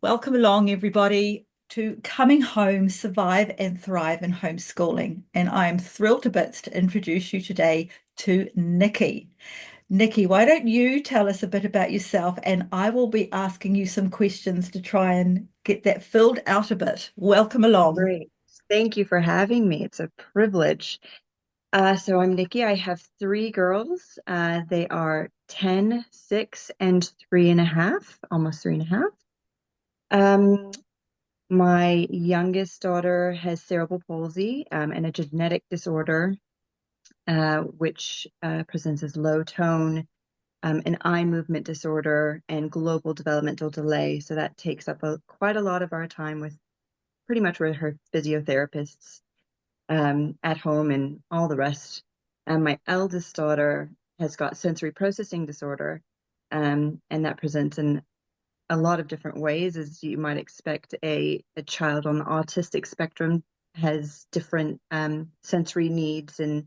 Welcome along, everybody, to Coming Home, Survive and Thrive in Homeschooling. And I am thrilled to bits to introduce you today to Nikki. Nikki, why don't you tell us a bit about yourself? And I will be asking you some questions to try and get that filled out a bit. Welcome along. Great. Thank you for having me. It's a privilege. So I'm Nikki. I have three girls. They are 10, 6, and 3.5, almost 3.5. Um, my youngest daughter has cerebral palsy, and a genetic disorder, which presents as low tone, an eye movement disorder, and global developmental delay. So that takes up quite a lot of our time with pretty much with her physiotherapists at home and all the rest. And my eldest daughter has got sensory processing disorder, and that presents in a lot of different ways, as you might expect. A child on the autistic spectrum has different sensory needs, and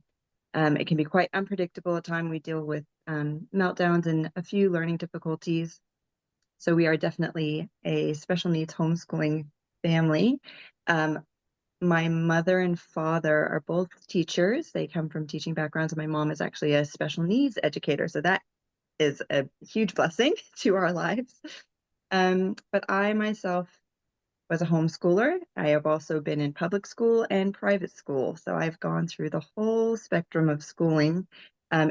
it can be quite unpredictable at times. We deal with meltdowns and a few learning difficulties. So we are definitely a special needs homeschooling family. Um, my mother and father are both teachers. They come from teaching backgrounds, and my mom is actually a special needs educator. So that is a huge blessing to our lives. But I myself was a homeschooler. I have also been in public school and private school. So I've gone through the whole spectrum of schooling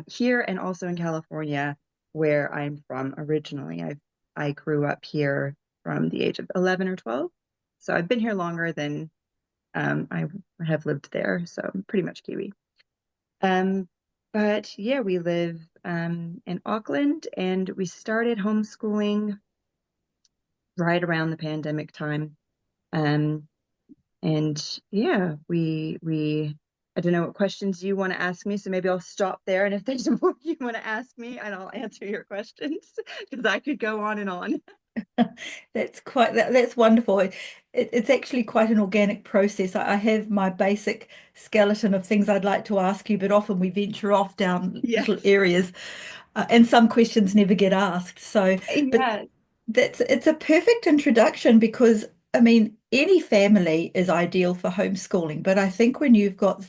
here and also in California, where I'm from originally. I grew up here from the age of 11 or 12. So I've been here longer than I have lived there, so I'm pretty much Kiwi. Um, but yeah, we live in Auckland, and we started homeschooling right around the pandemic time. Um, and yeah, we I don't know what questions you want to ask me, so maybe I'll stop there. And if there's more you want to ask me, and I'll answer your questions because I could go on and on. That's wonderful. It's actually quite an organic process. I have my basic skeleton of things I'd like to ask you, but often we venture off down little Yes. areas, and some questions never get asked. So, but Yes. it's a perfect introduction because I mean any family is ideal for homeschooling, but I think when you've got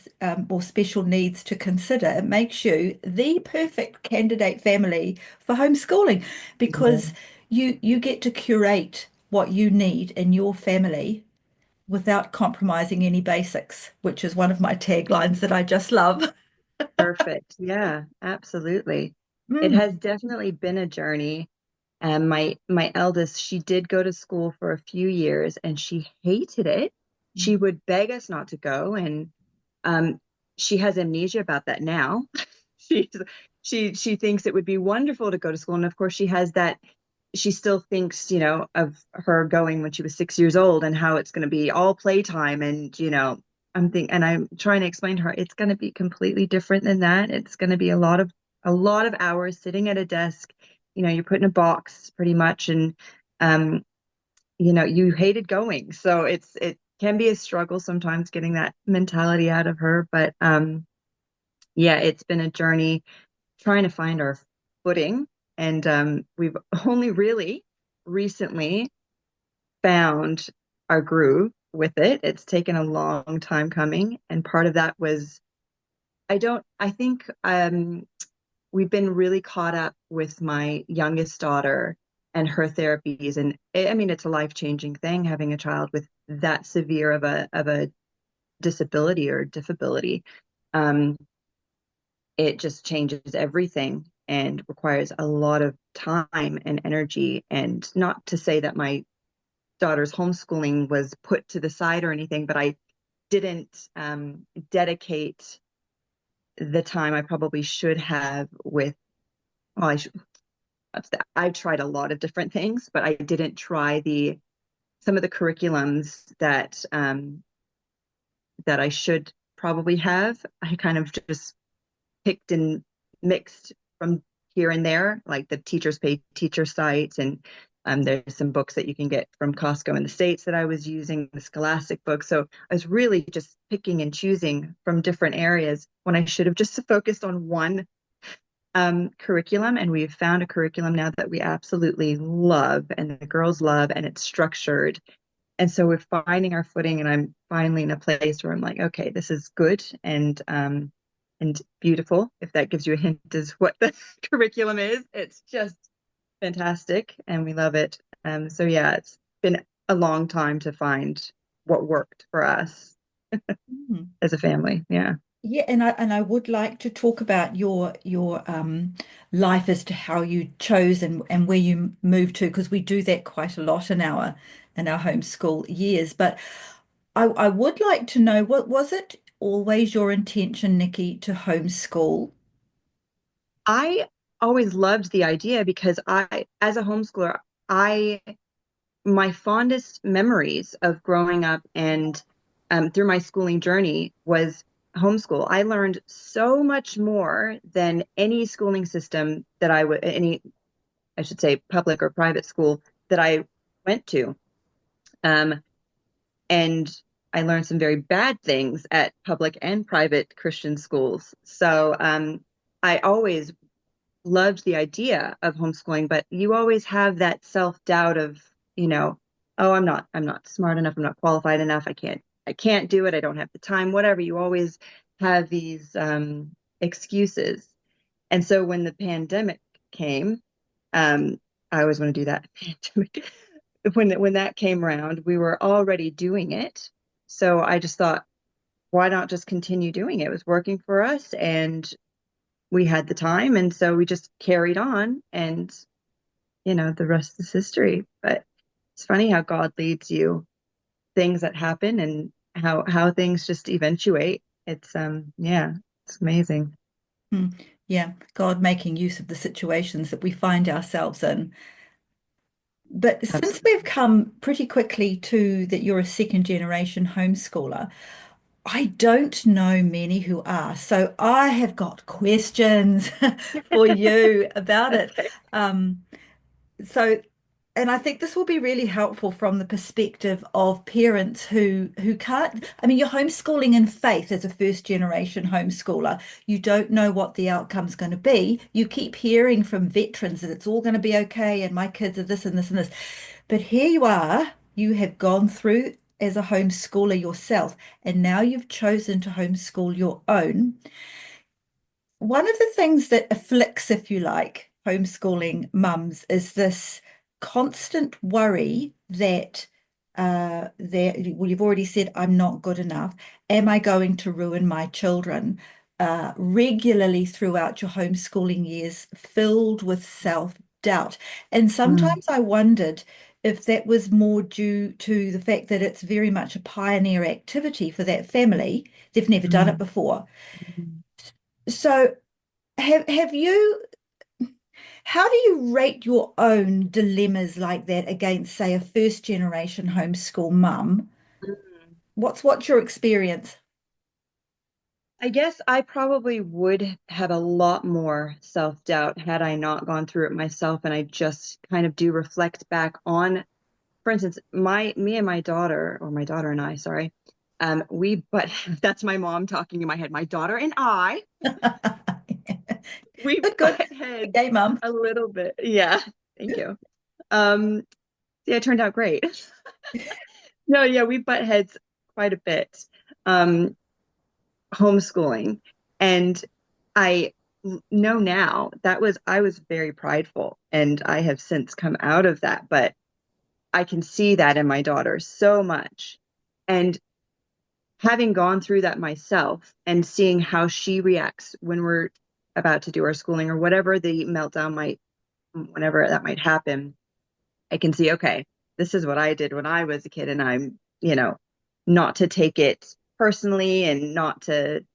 more special needs to consider, it makes you the perfect candidate family for homeschooling because you get to curate what you need in your family without compromising any basics, which is one of my taglines that I just love. Perfect. Yeah, absolutely. It Mm. has definitely been a journey. And my eldest, she did go to school for a few years and she hated it. She would beg us not to go, and um, she has amnesia about that now. She she thinks it would be wonderful to go to school, and of course she has that. She still thinks, of her going when she was 6 years old and how it's going to be all playtime, and I'm trying to explain to her it's going to be completely different than that. It's going to be a lot of hours sitting at a desk. You're put in a box pretty much, and um, you hated going. So it can be a struggle sometimes getting that mentality out of her. But yeah, it's been a journey trying to find our footing. And we've only really recently found our groove with it. It's taken a long time coming. And part of that was, I think we've been really caught up with my youngest daughter and her therapies. And I mean, it's a life-changing thing having a child with that severe of a disability or disability. Um, it just changes everything and requires a lot of time and energy. And not to say that my daughter's homeschooling was put to the side or anything, but I didn't dedicate the time I probably should have with, well, I've tried a lot of different things, but I didn't try the some of the curriculums that I should probably have. I kind of just picked and mixed from here and there, like the Teachers Pay Teacher sites, and there's some books that you can get from Costco in the States that I was using, the Scholastic book. So I was really just picking and choosing from different areas when I should have just focused on one curriculum, and we've found a curriculum now that we absolutely love and the girls love, and it's structured. And so we're finding our footing, and I'm finally in a place where I'm like, okay, this is good and beautiful. If that gives you a hint as what the curriculum is, it's just fantastic, and we love it. So yeah, it's been a long time to find what worked for us Mhm. as a family. Yeah. Yeah, and I would like to talk about your life as to how you chose and where you moved to, because we do that quite a lot in our homeschool years. But I would like to know, what was it always your intention, Nikki, to homeschool? I always loved the idea because as a homeschooler, I my fondest memories of growing up and through my schooling journey was homeschool. I learned so much more than any schooling system that I should say, public or private school that I went to. Um, and I learned some very bad things at public and private Christian schools. So I always loved the idea of homeschooling, but you always have that self-doubt of, oh, I'm not smart enough, I'm not qualified enough, I can't do it, I don't have the time, whatever. You always have these excuses. And so when the pandemic came, I always want to do that. When that came around, we were already doing it. So I just thought, why not just continue doing it? It was working for us, and we had the time, and so we just carried on, and the rest is history. But it's funny how God leads you, things that happen, and how things just eventuate. It's yeah, it's amazing. Hmm. Yeah, God making use of the situations that we find ourselves in. But since we've Absolutely. come pretty quickly to that you're a second generation homeschooler, I don't know many who are. So I have got questions for you about it. Okay. Um, so, and I think this will be really helpful from the perspective of parents who can't. I mean, you're homeschooling in faith as a first generation homeschooler. You don't know what the outcome's going to be. You keep hearing from veterans that it's all going to be okay, and my kids are this and this and this. But here you are. You have gone through as a homeschooler yourself, and now you've chosen to homeschool your own. One of the things that afflicts, if you like, homeschooling mums is this constant worry that well, you've already said, I'm not good enough. Am I going to ruin my children? Regularly throughout your homeschooling years, filled with self-doubt. And Mm, sometimes I wondered if that was more due to the fact that it's very much a pioneer activity for that family. They've never done it mm, before. mm. So have you, how do you rate your own dilemmas like that against, say, a first generation homeschool mum? Mm. What's your experience? I guess I probably would have a lot more self-doubt had I not gone through it myself, and I just kind of do reflect back on, for instance, me and my daughter, or my daughter and I, sorry, but that's my mom talking in my head. My daughter and I, we Good, good. butt heads Yay, mum. a little bit. Yeah, thank you. Um, yeah, it turned out great. No, yeah, we butt heads quite a bit. Um, Homeschooling. And I know now I was very prideful, and I have since come out of that, but I can see that in my daughter so much. And having gone through that myself and seeing how she reacts when we're about to do our schooling or whatever the meltdown might, whenever that might happen, I can see, okay, this is what I did when I was a kid, and I'm, not to take it personally and not to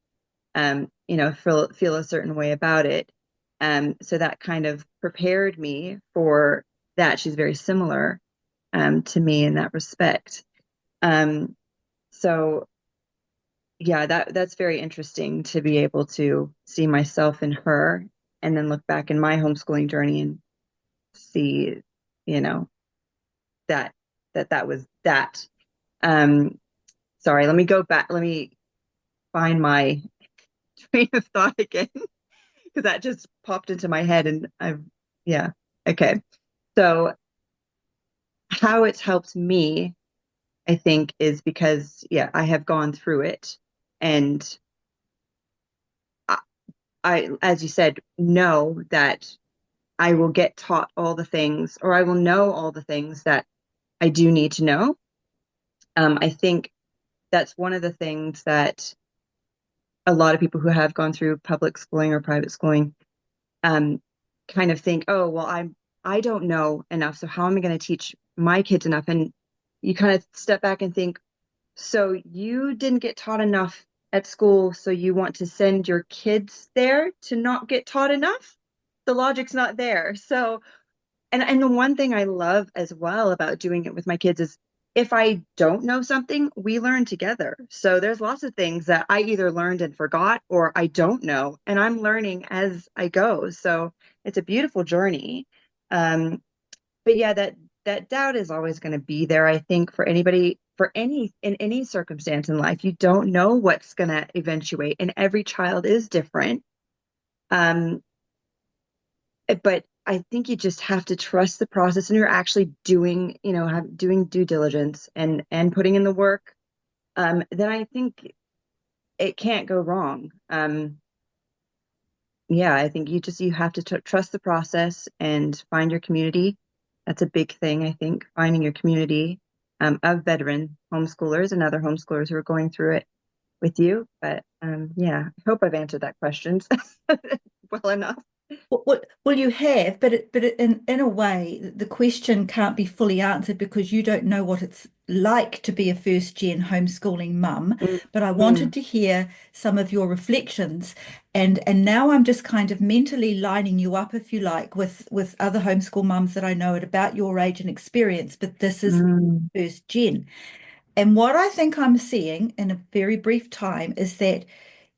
feel a certain way about it. So that kind of prepared me for that. She's very similar to me in that respect. Um, so yeah, that's very interesting to be able to see myself in her, and then look back in my homeschooling journey and see, you know, that that was that. Um, Sorry, let me go back. Let me find my train of thought again. because that just popped into my head and yeah. Okay. So how it's helped me, I think, is because, yeah, I have gone through it. And I, as you said, know that I will get taught all the things, or I will know all the things that I do need to know. I think that's one of the things that a lot of people who have gone through public schooling or private schooling um, kind of think, oh, well, I don't know enough, so how am I going to teach my kids enough? And you kind of step back and think, so you didn't get taught enough at school, so you want to send your kids there to not get taught enough? The logic's not there. So and the one thing I love as well about doing it with my kids is if I don't know something, we learn together. So there's lots of things that I either learned and forgot or I don't know, and I'm learning as I go. So it's a beautiful journey. Um, but yeah, that doubt is always going to be there, I think, for anybody, for any in any circumstance in life. You don't know what's going to eventuate, and every child is different. Um, but I think you just have to trust the process and you're actually doing, doing due diligence and putting in the work. Then I think it can't go wrong. Yeah, I think you have to trust the process and find your community. That's a big thing, I think, finding your community of veteran homeschoolers and other homeschoolers who are going through it with you. But yeah, I hope I've answered that question well enough. Well, you have, but in a way, the question can't be fully answered because you don't know what it's like to be a first gen homeschooling mum. But I wanted Mm, to hear some of your reflections, and now I'm just kind of mentally lining you up, if you like, with other homeschool mums that I know at about your age and experience. But this is mm, first gen. And what I think I'm seeing in a very brief time is that,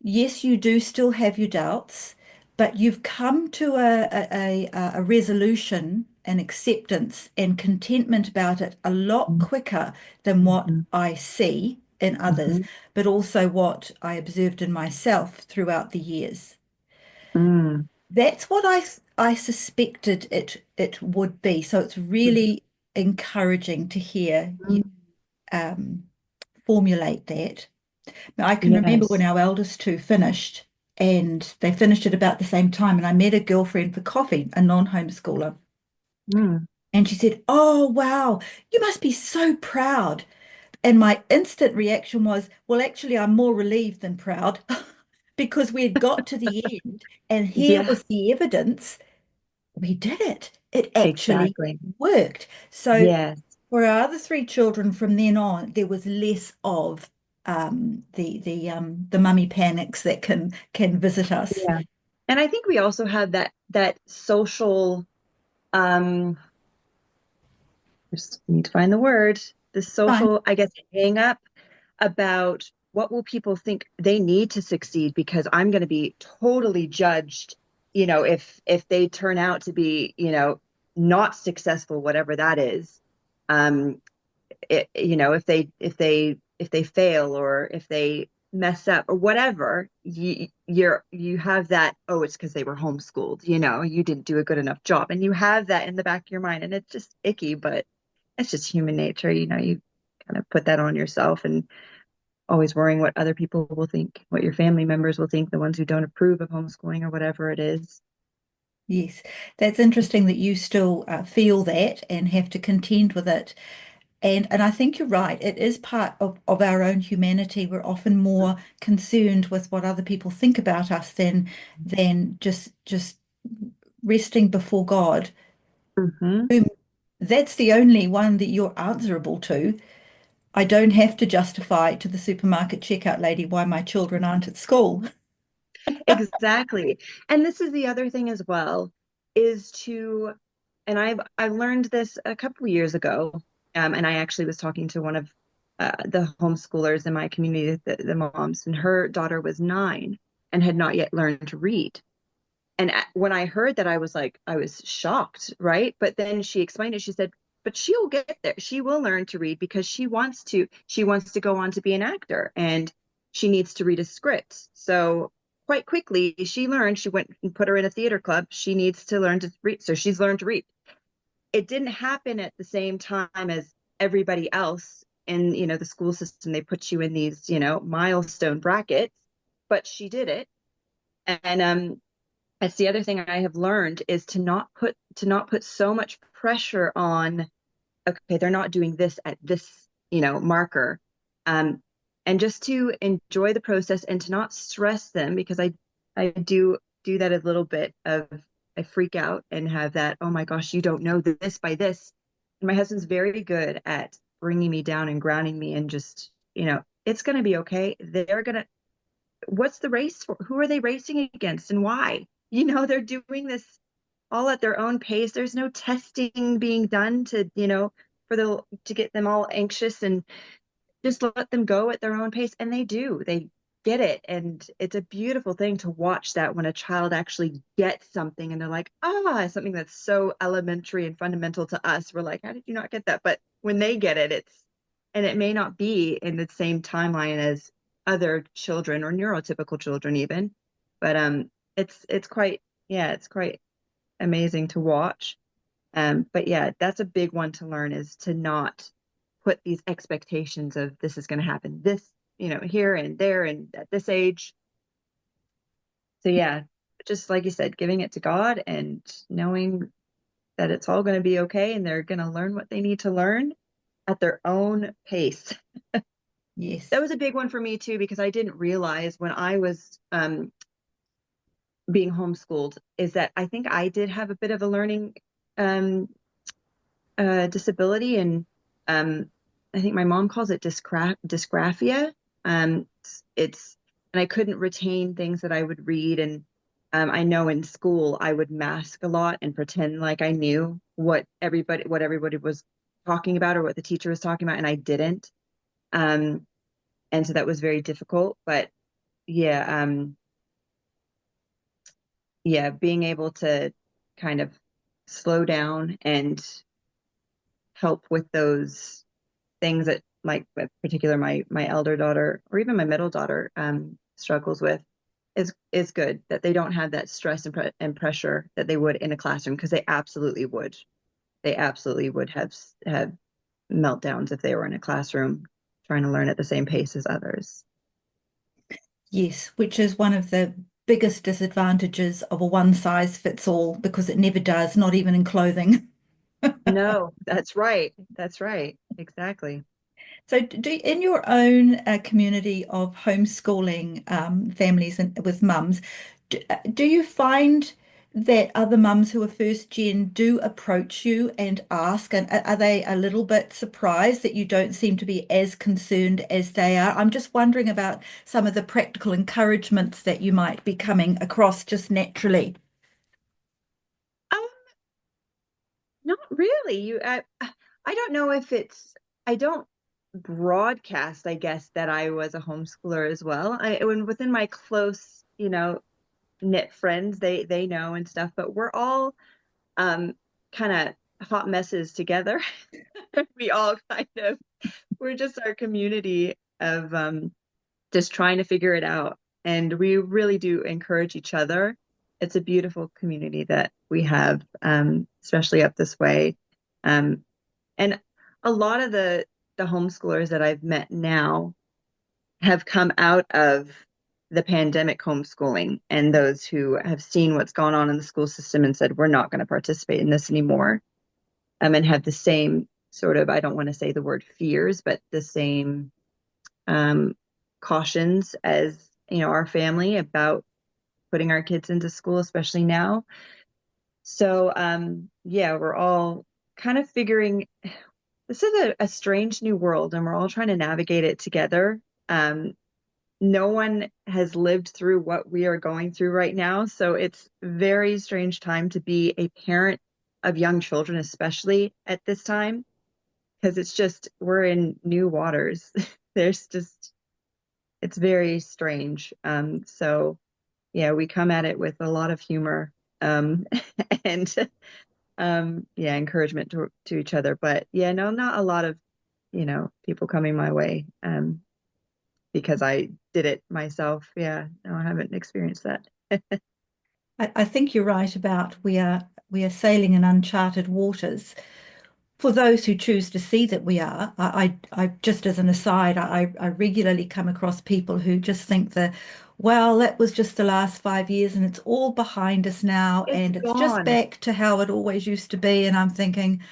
yes, you do still have your doubts, but you've come to a resolution and acceptance and contentment about it a lot mm, quicker than what mhm, I see in others, mhm, but also what I observed in myself throughout the years. mm, That's what I suspected it would be. So it's really encouraging to hear you mhm. um, formulate that. Now, I can remember when Yes. our eldest two finished, and they finished at about the same time. And I met a girlfriend for coffee, a non-homeschooler, Mm. and she said, "Oh, wow, you must be so proud." And my instant reaction was, "Well, actually, I'm more relieved than proud." Because we had got to the end, and here Yeah, was the evidence. We did it. It actually exactly. worked. So Yes. for our other three children from then on, there was less of the mummy panics that can visit us. Yeah. And I think we also have that social just need to find the word, the Fine. social, I guess, hang up about what will people think they need to succeed because I'm going to be totally judged, if they turn out to be, not successful, whatever that is. Um, if they fail or if they mess up or whatever, you have that, oh, it's because they were homeschooled, you didn't do a good enough job, and you have that in the back of your mind, and it's just icky, but it's just human nature, you kind of put that on yourself and always worrying what other people will think, what your family members will think, the ones who don't approve of homeschooling or whatever it is. Yes, that's interesting that you still feel that and have to contend with it. And I think you're right. It is part of our own humanity. We're often more concerned with what other people think about us than just resting before God. Hmm. Whom That's the only one that you're answerable to. I don't have to justify to the supermarket checkout lady why my children aren't at school. Exactly. And this is the other thing as well, is to, and I've learned this a couple of years ago, and I actually was talking to one of the homeschoolers in my community, the moms, and her daughter was 9 and had not yet learned to read. And when I heard that, I was shocked, right? But then she explained it. She said, but she'll get there. She will learn to read because she wants to go on to be an actor and she needs to read a script. So quite quickly she learned, she went and put her in a theater club. She needs to learn to read. So she's learned to read. It didn't happen at the same time as everybody else in, the school system. They put you in these, milestone brackets, but she did it. And that's the other thing I have learned is to not put so much pressure on, okay, they're not doing this at this, marker. Um, and just to enjoy the process and to not stress them, because I do that a little bit of, I freak out and have that, oh my gosh, you don't know this by this. And my husband's very good at bringing me down and grounding me and just, it's going to be okay. What's the race for? Who are they racing against and why? They're doing this all at their own pace. There's no testing being done to get them all anxious, and just let them go at their own pace. And they do. They get it. And it's a beautiful thing to watch that when a child actually gets something and they're like, something that's so elementary and fundamental to us. We're like, how did you not get that? But when they get it, and it may not be in the same timeline as other children or neurotypical children even, but it's quite, yeah, it's quite amazing to watch. But yeah, that's a big one to learn, is to not put these expectations of this is going to happen this, here and there and at this age. So yeah, just like you said, giving it to God and knowing that it's all going to be okay and they're going to learn what they need to learn at their own pace. That Yes. was a big one for me too, because I didn't realize when I was being homeschooled, is that I think I did have a bit of a learning um, disability, and I think my mom calls it dysgraphia. It's and I couldn't retain things that I would read, and I know in school I would mask a lot and pretend like I knew what everybody was talking about or what the teacher was talking about, and I didn't. Um, and so that was very difficult. But yeah, yeah, being able to kind of slow down and help with those things that, like with particular my elder daughter or even my middle daughter struggles with, is good, that they don't have that stress and pressure that they would in a classroom, because they absolutely would have meltdowns if they were in a classroom trying to learn at the same pace as others. Yes, which is one of the biggest disadvantages of a one size fits all because it never does, not even in clothing. No, that's right, exactly. So, in your own community of homeschooling families and with mums, do you find that other mums who are first gen do approach you and ask, and are they a little bit surprised that you don't seem to be as concerned as they are? I'm just wondering about some of the practical encouragements that you might be coming across just naturally. um Not really. I don't know if I don't broadcast, I guess, that I was a homeschooler as well. When within my close, knit friends, they know and stuff, but we're all um kind of hot messes together. We all we're just our community of just trying to figure it out. And we really do encourage each other. It's a beautiful community that we have, especially up this way. Um, and a lot of the homeschoolers that I've met now have come out of the pandemic homeschooling, and those who have seen what's gone on in the school system and said, we're not going to participate in this anymore, and have the same sort of, I don't want to say the word fears, but the same um, cautions as our family about putting our kids into school, especially now. So yeah, we're all kind of figuring, this is a strange new world, and we're all trying to navigate it together. No one has lived through what we are going through right now, so it's a very strange time to be a parent of young children, especially at this time, because it's just, we're in new waters. There's just, it's very strange. So yeah, we come at it with a lot of humor, and yeah, encouragement to each other. But yeah, no, not a lot of, people coming my way, because I did it myself. Yeah, no, I haven't experienced that. I think you're right about we are sailing in uncharted waters. For those who choose to see that we are, I just as an aside, I regularly come across people who just think that, well, that was just the last 5 years and it's all behind us now It's and it's just gone. back to how it always used to be. And I'm thinking,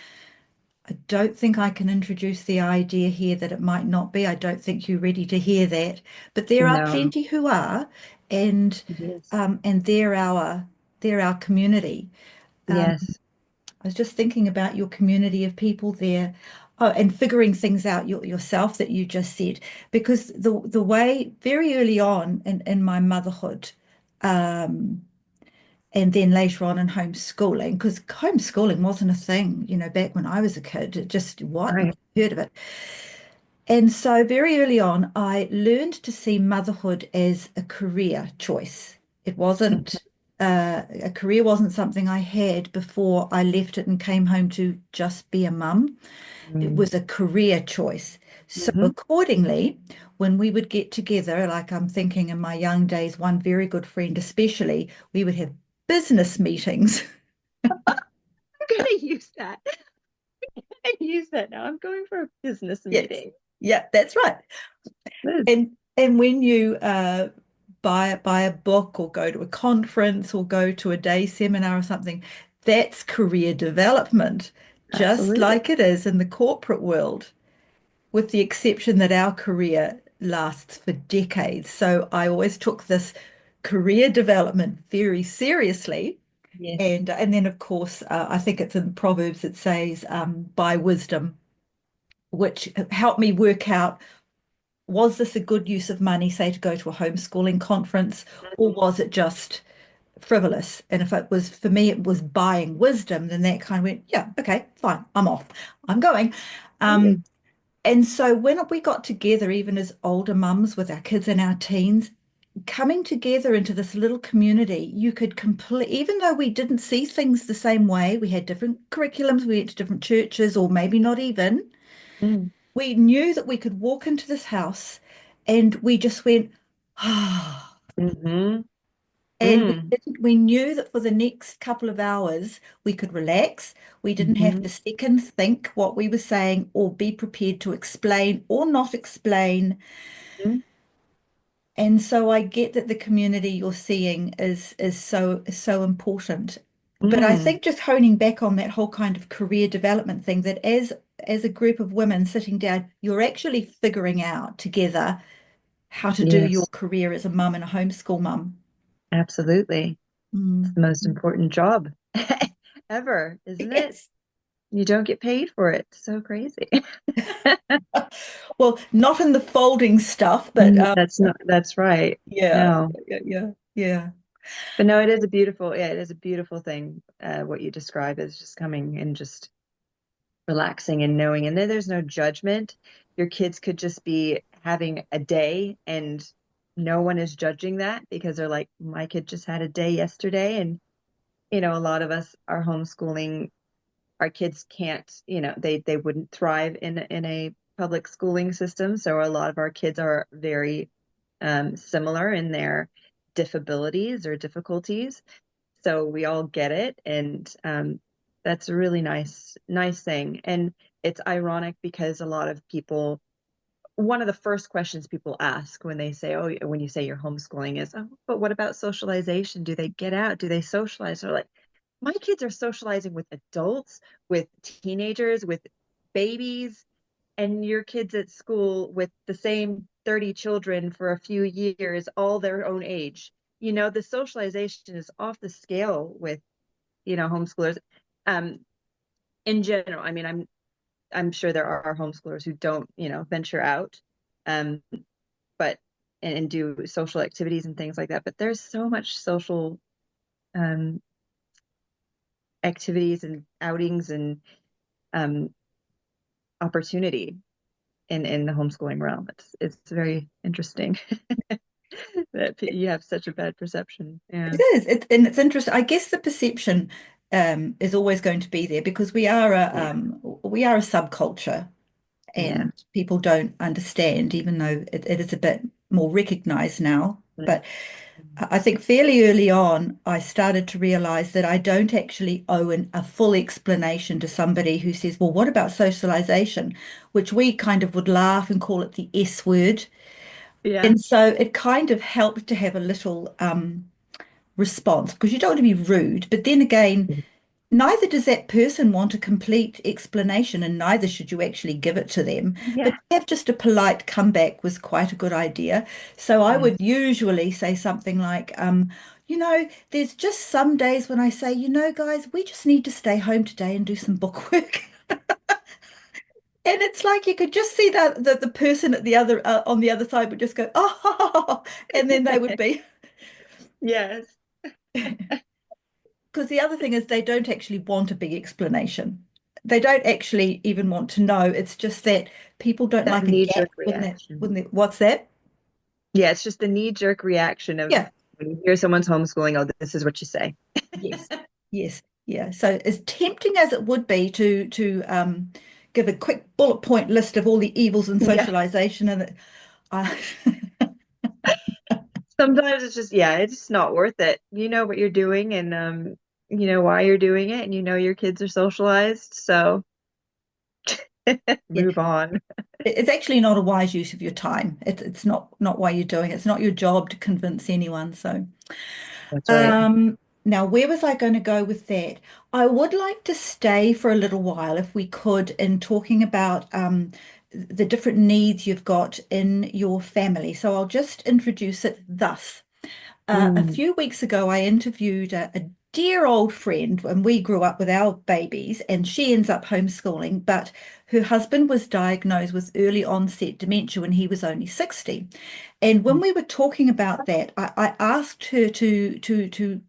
I don't think I can introduce the idea here that it might not be. I don't think you're ready to hear that. But there are No, plenty who are, and yes, and they're our community. Um, yes. I was just thinking about your community of people there. Oh, and figuring things out yourself that you just said, because the way very early on in my motherhood, um, and then later on in homeschooling, because homeschooling wasn't a thing, back when I was a kid. It just, what? Right. Never heard of it. And so very early on, I learned to see motherhood as a career choice. It wasn't, a career wasn't something I had before I left it and came home to just be a mum. It Mm-hmm. was a career choice. So Mm-hmm. accordingly, when we would get together, like I'm thinking in my young days, one very good friend especially, we would have business meetings. I'm gonna use that. I use that now. I'm going for a business Yes. meeting. Yeah, that's right. Liz. And when you buy a book or go to a conference or go to a day seminar or something, that's career development, just Absolutely. like it is in the corporate world, with the exception that our career lasts for decades. So I always took this career development very seriously. Yes. And then of course I think it's in Proverbs it says buy wisdom, which helped me work out, was this a good use of money, say, to go to a homeschooling conference, or Mhm. was it just frivolous? And if it was, for me, it was buying wisdom, then that kind of went, yeah, okay, fine, I'm off, I'm going. Absolutely. And so when we got together, even as older mums with our kids and our teens, coming together into this little community, you could complete, even though we didn't see things the same way, we had different curriculums, we went to different churches, or maybe not even, Mm. we knew that we could walk into this house and we just went, ah. Mm-hmm. And we Mm. didn't, we knew that for the next couple of hours we could relax. We didn't have Mm-hmm. to second think what we were saying or be prepared to explain or not explain. And so I get that the community you're seeing is so important. But I Mm. think just honing back on that whole kind of career development thing, that as a group of women sitting down, you're actually figuring out together how to do your Yes, career as a mum and a homeschool mum. absolutely. It's Mm. the most important job ever, isn't it? Yes. You don't get paid for it. So crazy. Well, not in the folding stuff, but Mm, that's not, that's right. yeah, No. yeah, yeah, yeah. But no, it is a beautiful, yeah, it is a beautiful thing. What you describe is just coming and just relaxing and knowing. And then there's no judgment. Your kids could just be having a day and no one is judging that because they're like, my kid just had a day yesterday. And, a lot of us are homeschooling. Our kids can't, they wouldn't thrive in a public schooling system. So a lot of our kids are very similar in their diffabilities or difficulties. So we all get it, and that's a really nice thing. And it's ironic because a lot of people, one of the first questions people ask when they say, "Oh, when you say you're homeschooling," is, "Oh, but what about socialization? Do they get out? Do they socialize?" They're like, "My kids are socializing with adults, with teenagers, with babies, and your kids at school with the same 30 children for a few years, all their own age. The socialization is off the scale with, homeschoolers. Um, in general, I mean, I'm sure there are homeschoolers who don't, venture out, um, but and do social activities and things like that. But there's so much social um, activities and outings and um, opportunity in the homeschooling realm. It's very interesting that you have such a bad perception. It Yeah. is. And it's interesting. I guess the perception is always going to be there because we are a subculture. Yeah. and people don't understand, even though it is a bit more recognized now. But I think fairly early on, I started to realize that I don't actually owe a full explanation to somebody who says, well, what about socialization? Which we kind of would laugh and call it the S word. Yeah. And so it kind of helped to have a little response because you don't want to be rude. But then again, neither does that person want a complete explanation, and neither should you actually give it to them. But Yeah. to have just a polite comeback was quite a good idea. So I would Yes. usually say something like, there's just some days when I say, guys, we just need to stay home today and do some book work. And it's like you could just see that the person at the other on the other side would just go, oh, and then they would be. Yes. Because the other thing is they don't actually want a big explanation. They don't actually even want to know. It's just that people don't That like a gap knee-jerk when reaction. they what's that? Yeah, it's just the knee-jerk reaction of Yeah. when you hear someone's homeschooling, oh, this is what you say. Yes. Yes. Yeah. So as tempting as it would be to give a quick bullet point list of all the evils in Yeah. socialization and uh, Sometimes it's just, yeah, it's just not worth it. You know what you're doing and you know why you're doing it and you know your kids are socialized, so yeah, move on. it's actually not a wise use of your time. It's not why you're doing it. It's not your job to convince anyone. So That's right. Um, now, where was I going to go with that? I would like to stay for a little while, if we could, in talking about the different needs you've got in your family. So I'll just introduce it thus. A Mm. few weeks ago, I interviewed a dear old friend, and we grew up with our babies, and she ends up homeschooling, but her husband was diagnosed with early onset dementia when he was only 60. And when we were talking about that, I asked her to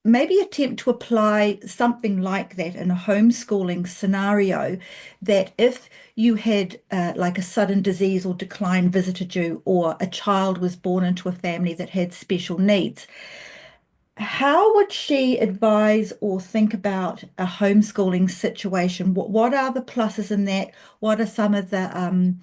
maybe attempt to apply something like that in a homeschooling scenario, that if you had like a sudden disease or decline visited you, or a child was born into a family that had special needs, how would she advise or think about a homeschooling situation? What are the pluses in that? What are some of the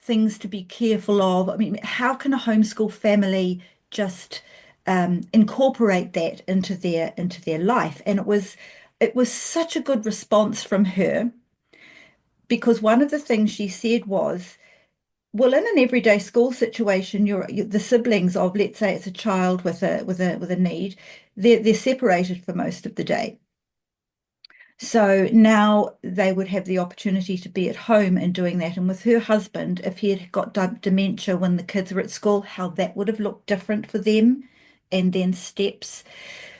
things to be careful of? I mean, how can a homeschool family just incorporate that into their life? And it was such a good response from her, because one of the things she said was, well, in an everyday school situation, the siblings of, let's say it's a child with a need, they're separated for most of the day. So now they would have the opportunity to be at home and doing that. And with her husband, if he had got dementia when the kids were at school, how that would have looked different for them, and then steps.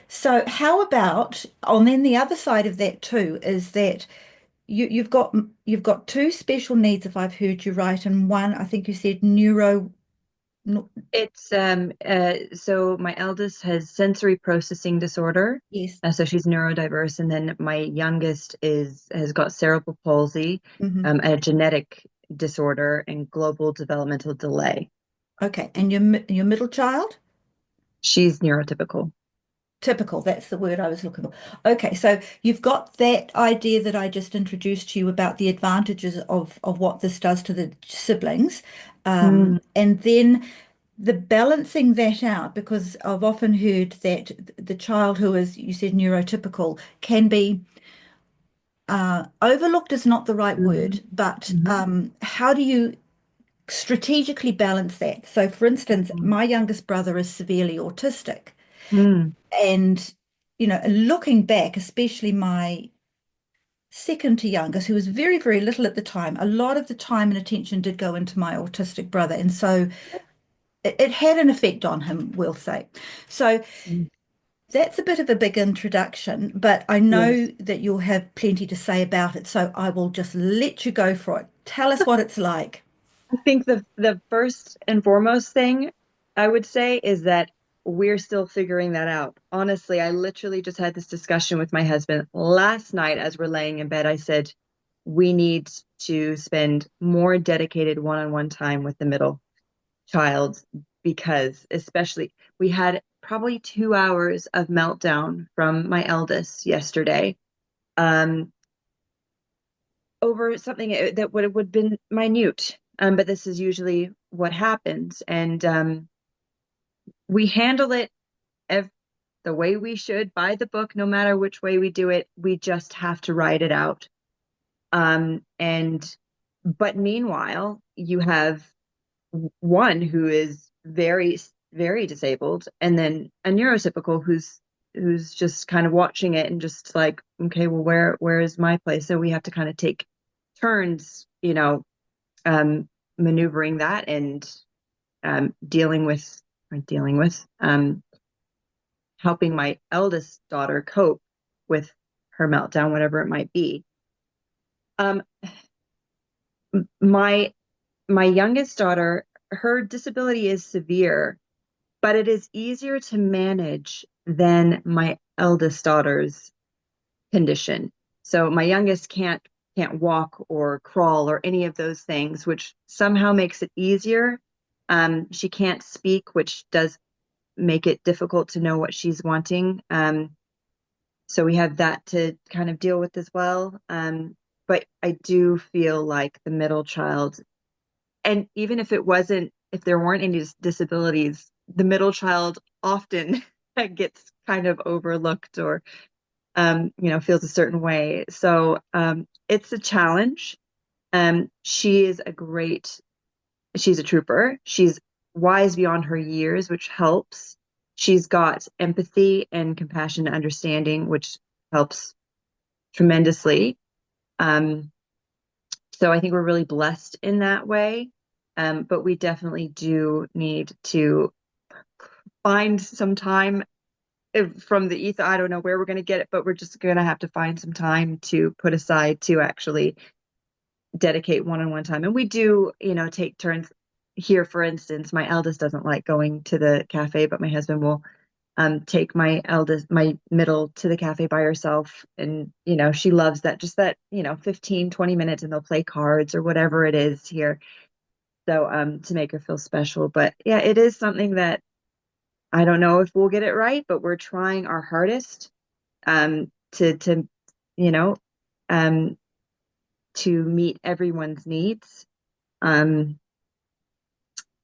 So how about, and then the other side of that too is that you've got two special needs, if I've heard you right, and one, I think you said neuro. No, It's so my eldest has sensory processing disorder. yes. So she's neurodiverse, and then my youngest is has got cerebral palsy, Hmm. a genetic disorder and global developmental delay. Okay. And your middle child? She's neurotypical. Typical. That's the word I was looking for. Okay. So you've got that idea that I just introduced to you about the advantages of what this does to the siblings. Mm. And then the balancing that out, because I've often heard that the child who is, you said, neurotypical can be overlooked is not the right word, Mhm. but Mhm. how do you strategically balance that? So, for instance, Mhm. my youngest brother is severely autistic. Mm. And, looking back, especially my second to youngest, who was very, very little at the time, a lot of the time and attention did go into my autistic brother. And so it had an effect on him, we'll say. So Mm. that's a bit of a big introduction, but I know Yes. that you'll have plenty to say about it. So I will just let you go for it. Tell us what it's like. I think the first and foremost thing I would say is that we're still figuring that out. Honestly, I literally just had this discussion with my husband last night as we're laying in bed. I said, we need to spend more dedicated one-on-one time with the middle child because especially we had probably 2 hours of meltdown from my eldest yesterday. Um, over something that would have been minute. But this is usually what happens. And we handle it ev the way we should, by the book, no matter which way we do it. We just have to write it out. And but meanwhile, you have one who is very, very disabled, and then a neurotypical who's just kind of watching it and just like, okay, well, where is my place? So we have to kind of take turns, maneuvering that and dealing with helping my eldest daughter cope with her meltdown, whatever it might be. Um, my my youngest daughter, her disability is severe, but it is easier to manage than my eldest daughter's condition. So my youngest can't walk or crawl or any of those things, which somehow makes it easier. She can't speak, which does make it difficult to know what she's wanting. So we have that to kind of deal with as well. But I do feel like the middle child, and even if there weren't any disabilities, the middle child often gets kind of overlooked or, feels a certain way. So it's a challenge. She is she's a trooper. She's wise beyond her years, which helps. She's got empathy and compassion and understanding, which helps tremendously. Um, so I think we're really blessed in that way. But we definitely do need to find some time from the ether. I don't know where we're going to get it, but we're just going to have to find some time to put aside to actually dedicate one-on-one time. And we do, take turns here. For instance, my eldest doesn't like going to the cafe, but my husband will take my middle to the cafe by herself. And, she loves that, just that, 15, 20 minutes, and they'll play cards or whatever it is here. So, to make her feel special. But yeah, it is something that I don't know if we'll get it right, but we're trying our hardest, to, you know, um, to meet everyone's needs. Um,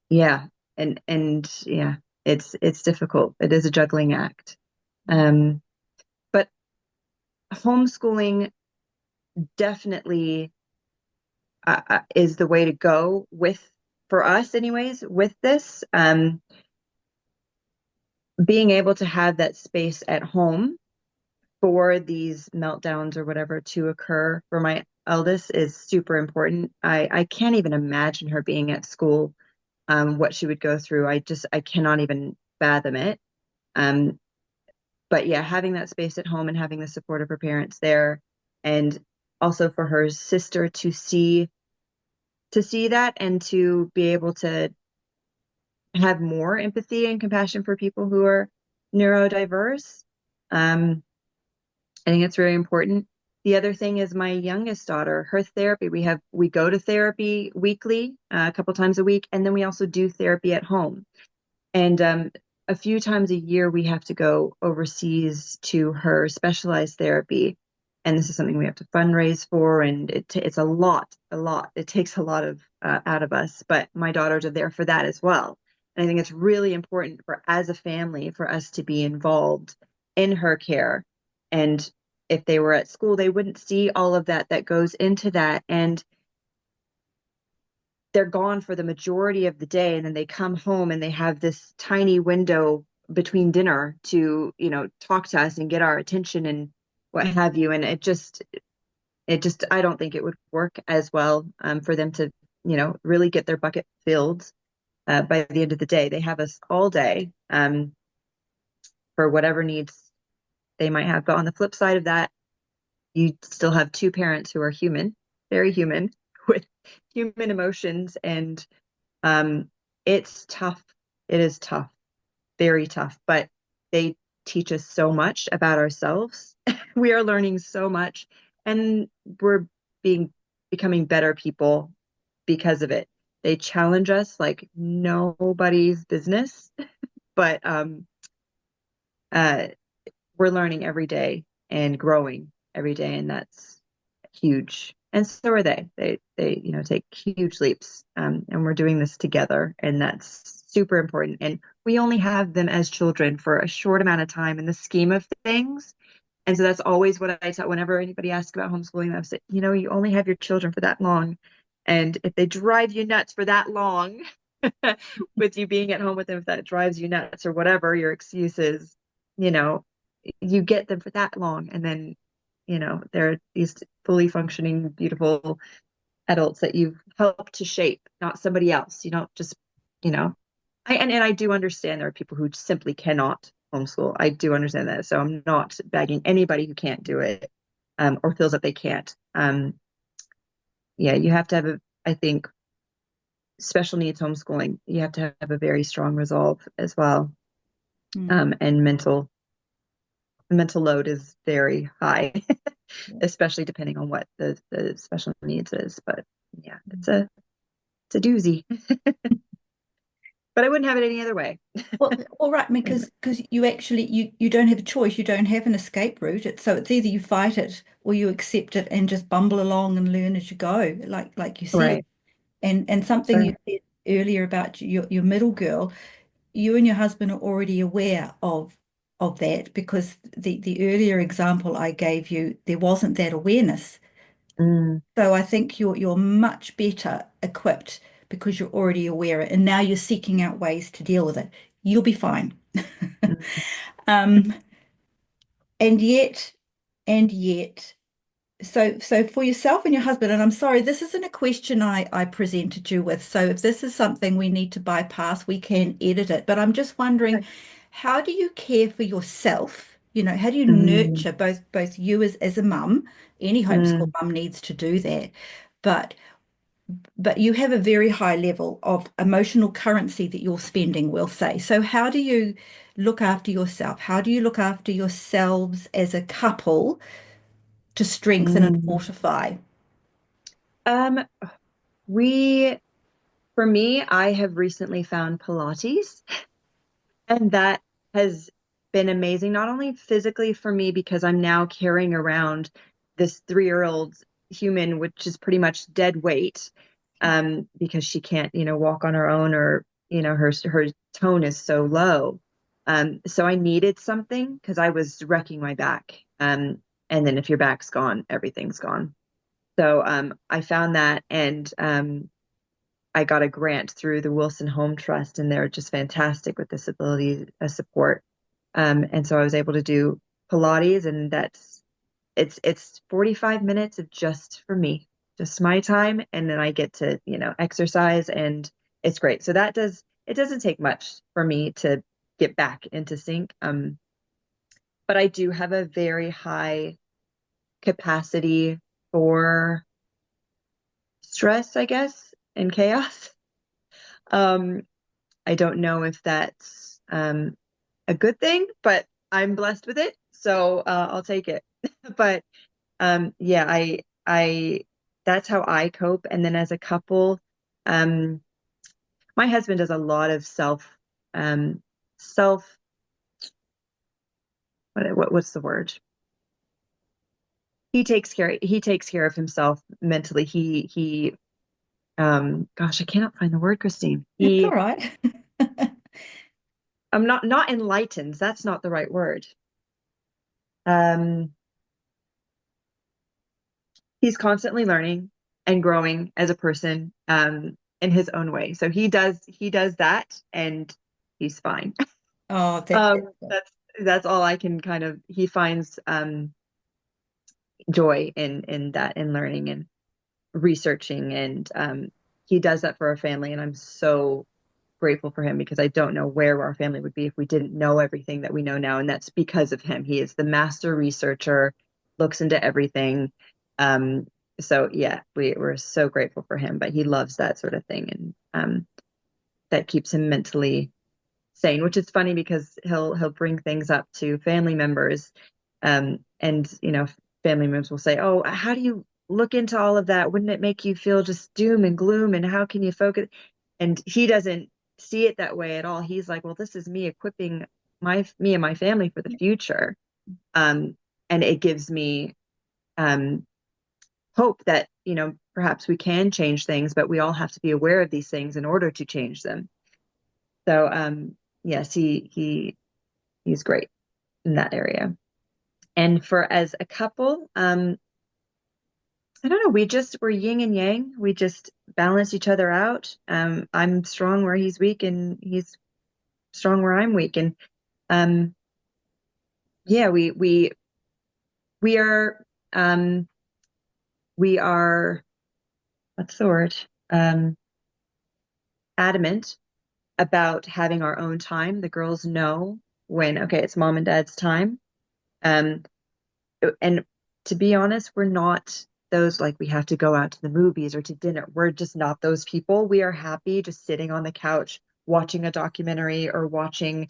yeah, and yeah, it's difficult. It is a juggling act. Um, but homeschooling definitely is the way to go for us anyways, with this. Being able to have that space at home for these meltdowns or whatever to occur for my eldest is super important. I can't even imagine her being at school, what she would go through. I cannot even fathom it. Um, but yeah, having that space at home and having the support of her parents there, and also for her sister to see that and to be able to have more empathy and compassion for people who are neurodiverse. Um, I think it's very important. The other thing is my youngest daughter, her therapy. We go to therapy weekly, a couple times a week, and then we also do therapy at home. And a few times a year, we have to go overseas to her specialized therapy. And this is something we have to fundraise for. And it's a lot, a lot. It takes a lot of out of us. But my daughters are there for that as well. And I think it's really important as a family, for us to be involved in her care. And if they were at school, they wouldn't see all of that goes into that. And they're gone for the majority of the day, and then they come home and they have this tiny window between dinner to, talk to us and get our attention and what have you. And it just I don't think it would work as well, for them to, really get their bucket filled by the end of the day. They have us all day, for whatever needs they might have. But on the flip side of that, you still have two parents who are human, very human, with human emotions. And it's tough. It is tough, very tough, but they teach us so much about ourselves. We are learning so much, and we're being becoming better people because of it. They challenge us like nobody's business, but uh, we're learning every day and growing every day, and that's huge. And so are they. They take huge leaps. And we're doing this together, and that's super important. And we only have them as children for a short amount of time in the scheme of things. And so that's always what I tell whenever anybody asks about homeschooling. I say, you only have your children for that long. And if they drive you nuts for that long, with you being at home with them, if that drives you nuts or whatever your excuse is, you know, you get them for that long. And then, they're these fully functioning, beautiful adults that you've helped to shape, not somebody else. You don't just, you know, and I do understand there are people who simply cannot homeschool. I do understand that. So I'm not bagging anybody who can't do it, or feels that they can't. Yeah, you have to have I think, special needs homeschooling, you have to have a very strong resolve as well. Mm. And mental load is very high, Yeah. especially depending on what the special needs is. But yeah, Mm. it's a doozy. But I wouldn't have it any other way. Well, right, Anyway. because you actually you don't have a choice. You don't have an escape route. So it's either you fight it or you accept it and just bumble along and learn as you go, like you said. Right. And something Sure. you said earlier about your middle girl, you and your husband are already aware of that because the earlier example I gave you, there wasn't that awareness. Mm, So I think you're much better equipped because you're already aware and now you're seeking out ways to deal with it. You'll be fine. mm, Um, and yet, and yet, so for yourself and your husband, and I'm sorry, this isn't a question I presented you with. So if this is something we need to bypass, we can edit it. But I'm just wondering, how do you care for yourself? How do you mm, nurture both you as a mum? Any homeschool mm, mum needs to do that. But but you have a very high level of emotional currency that you're spending, we'll say. So how do you look after yourself? How do you look after yourselves as a couple to strengthen and mm. fortify? Um, we, for me, I have recently found Pilates. And that has been amazing, not only physically for me, because I'm now carrying around this 3-year-old human, which is pretty much dead weight, because she can't, walk on her own, or, her tone is so low. So I needed something because I was wrecking my back. And then if your back's gone, everything's gone. So I found that, and I got a grant through the Wilson Home Trust, and they're just fantastic with disability support. And so I was able to do Pilates, and it's 45 minutes of just for me, just my time, and then I get to, exercise, and it's great. So it doesn't take much for me to get back into sync. But I do have a very high capacity for stress, I guess, and chaos. Um, I don't know if that's a good thing, but I'm blessed with it, so I'll take it. But yeah, I that's how I cope. And then as a couple, um, my husband does a lot of um, self what's the word? He takes care of himself mentally. Gosh, I cannot find the word, Christine. It's all right. I'm not enlightened. That's not the right word. Um, he's constantly learning and growing as a person, in his own way. So he does that, and he's fine. Oh, that's Um, good. that's all I can kind of. He finds joy in that, in learning and researching, and he does that for our family, and I'm so grateful for him, because I don't know where our family would be if we didn't know everything that we know now, and that's because of him. He is the master researcher, looks into everything. Um, so yeah, we're so grateful for him, but he loves that sort of thing, and that keeps him mentally sane, which is funny because he'll bring things up to family members, and family members will say, "Oh, how do you look into all of that? Wouldn't it make you feel just doom and gloom? And how can you focus?" And he doesn't see it that way at all. He's like, "Well, this is me equipping me and my family for the future." And it gives me um hope that, perhaps we can change things, but we all have to be aware of these things in order to change them. So, yes, he's great in that area. And for as a couple, I don't know, we're yin and yang. We just balance each other out. I'm strong where he's weak, and he's strong where I'm weak. And um, yeah, we are um, we are what's the word? Um, Adamant about having our own time. The girls know when, okay, it's mom and dad's time. Um, and to be honest, we're not those like we have to go out to the movies or to dinner. We're just not those people. We are happy just sitting on the couch watching a documentary or watching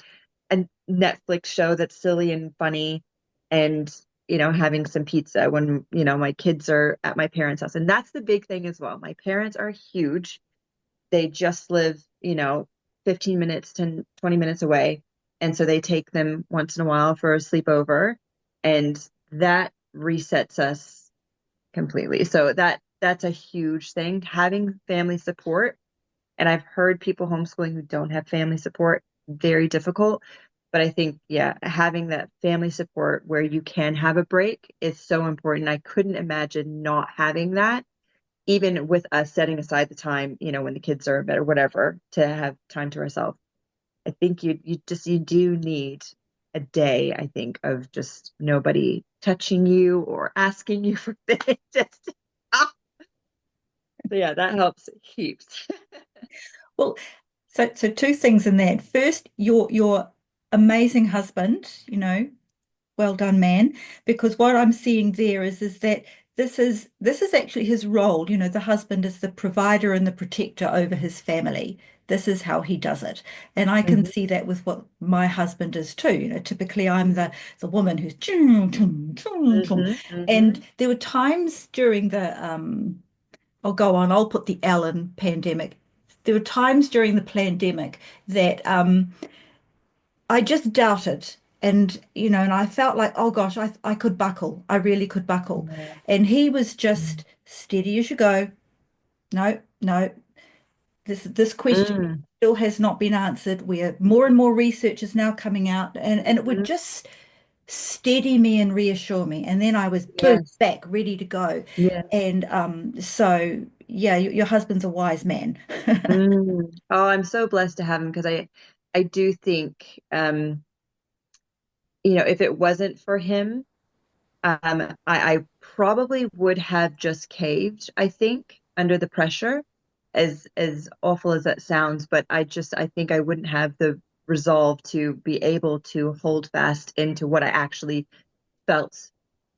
a Netflix show that's silly and funny and having some pizza when my kids are at my parents' house. And that's the big thing as well. My parents are huge. They just live 15 minutes to 20 minutes away. And so they take them once in a while for a sleepover, and that resets us completely. So that's a huge thing, having family support. And I've heard people homeschooling who don't have family support, very difficult. But I think, yeah, having that family support where you can have a break is so important. I couldn't imagine not having that, even with us setting aside the time, when the kids are in bed or whatever, to have time to ourselves. I think you do need a day, I think, of just nobody touching you or asking you for things. Just, ah. So yeah, that helps heaps. Well, so two things in that. First, your amazing husband, well done, man. Because what I'm seeing there is that this is actually his role. The husband is the provider and the protector over his family. This is how he does it. And I can Mhm, see that with what my husband is too. Typically I'm the woman who's chum, chum, chum, chum. mhm, And mhm. there were times during the I'll go on, I'll put the L in pandemic. There were times during the pandemic that I just doubted. And I felt like, oh gosh, I could buckle. I really could buckle. Yeah. And he was just steady as you go. No, no, this question Mm, still has not been answered. Where more and more research is now coming out, and it would mhm. just steady me and reassure me. And then I was boom, Yes. back, ready to go. Yeah. And so yeah, your husband's a wise man. Oh, I'm so blessed to have him because I do think, if it wasn't for him, I probably would have just caved, I think, under the pressure, as awful as that sounds, but I think I wouldn't have the resolve to be able to hold fast into what I actually felt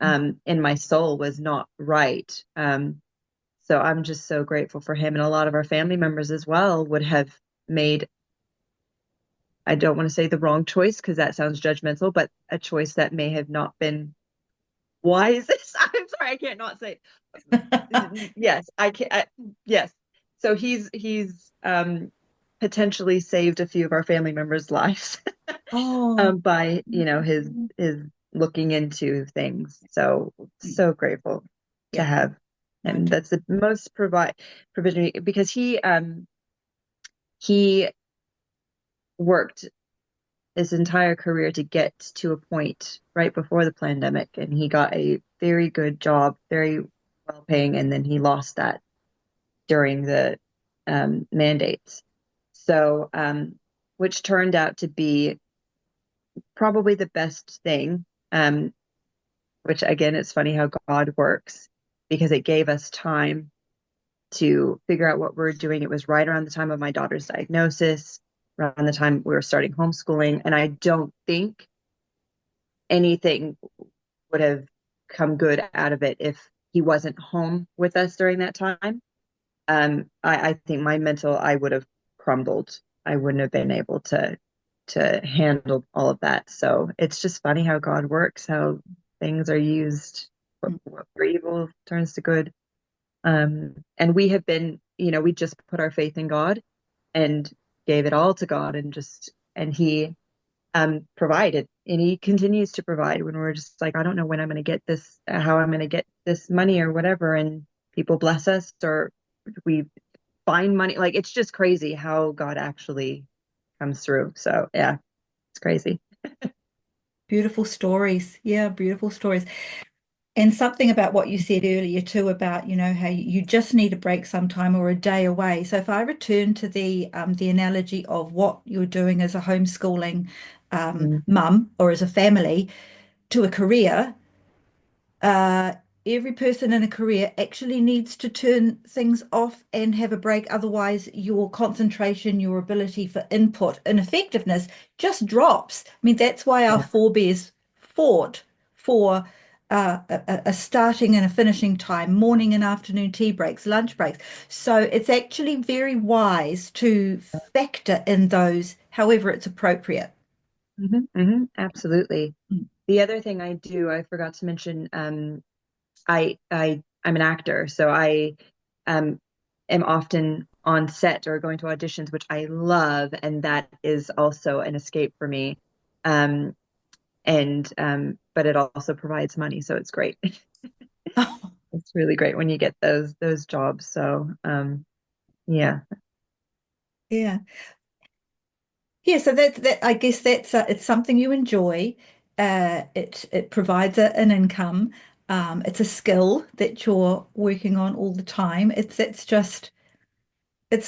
in my soul was not right. So I'm just so grateful for him, and a lot of our family members as well would have made, I don't want to say the wrong choice because that sounds judgmental, but a choice that may have not been wise. I'm sorry, I can't not say. Yes, I can. Yes. So he's potentially saved a few of our family members' lives Oh, by his looking into things. So grateful to yeah, have no, him. That's the most provision because he worked his entire career to get to a point right before the pandemic, and he got a very good job, very well paying, and then he lost that during the mandates. So, which turned out to be probably the best thing. Which again, it's funny how God works because it gave us time to figure out what we're doing. It was right around the time of my daughter's diagnosis, around the time we were starting homeschooling, and I don't think anything would have come good out of it if he wasn't home with us during that time. I think I would have crumbled. I wouldn't have been able to handle all of that. So it's just funny how God works, how things are used for evil turns to good. And we have been, we just put our faith in God and gave it all to God and he provided, and he continues to provide when we're just like, I don't know when I'm going to get this, how I'm going to get this money or whatever, and people bless us or we find money. Like it's just crazy how God actually comes through. So yeah, it's crazy. Beautiful stories. Yeah, beautiful stories. And something about what you said earlier too about, how you just need a break sometime or a day away. So if I return to the analogy of what you're doing as a homeschooling Mm, mum or as a family to a career, uh, every person in a career actually needs to turn things off and have a break. Otherwise, your concentration, your ability for input and effectiveness just drops. I mean, that's why our yeah. forebears fought for a starting and a finishing time, morning and afternoon tea breaks, lunch breaks. So it's actually very wise to factor in those however it's appropriate. Absolutely. Mm. The other thing I do, I forgot to mention, I'm an actor, so I um am often on set or going to auditions, which I love, and that is also an escape for me. Um, and but it also provides money, so it's great. It's really great when you get those jobs. So yeah. Yeah. Yeah, so that I guess that's it's something you enjoy. It provides an income. It's a skill that you're working on all the time. It's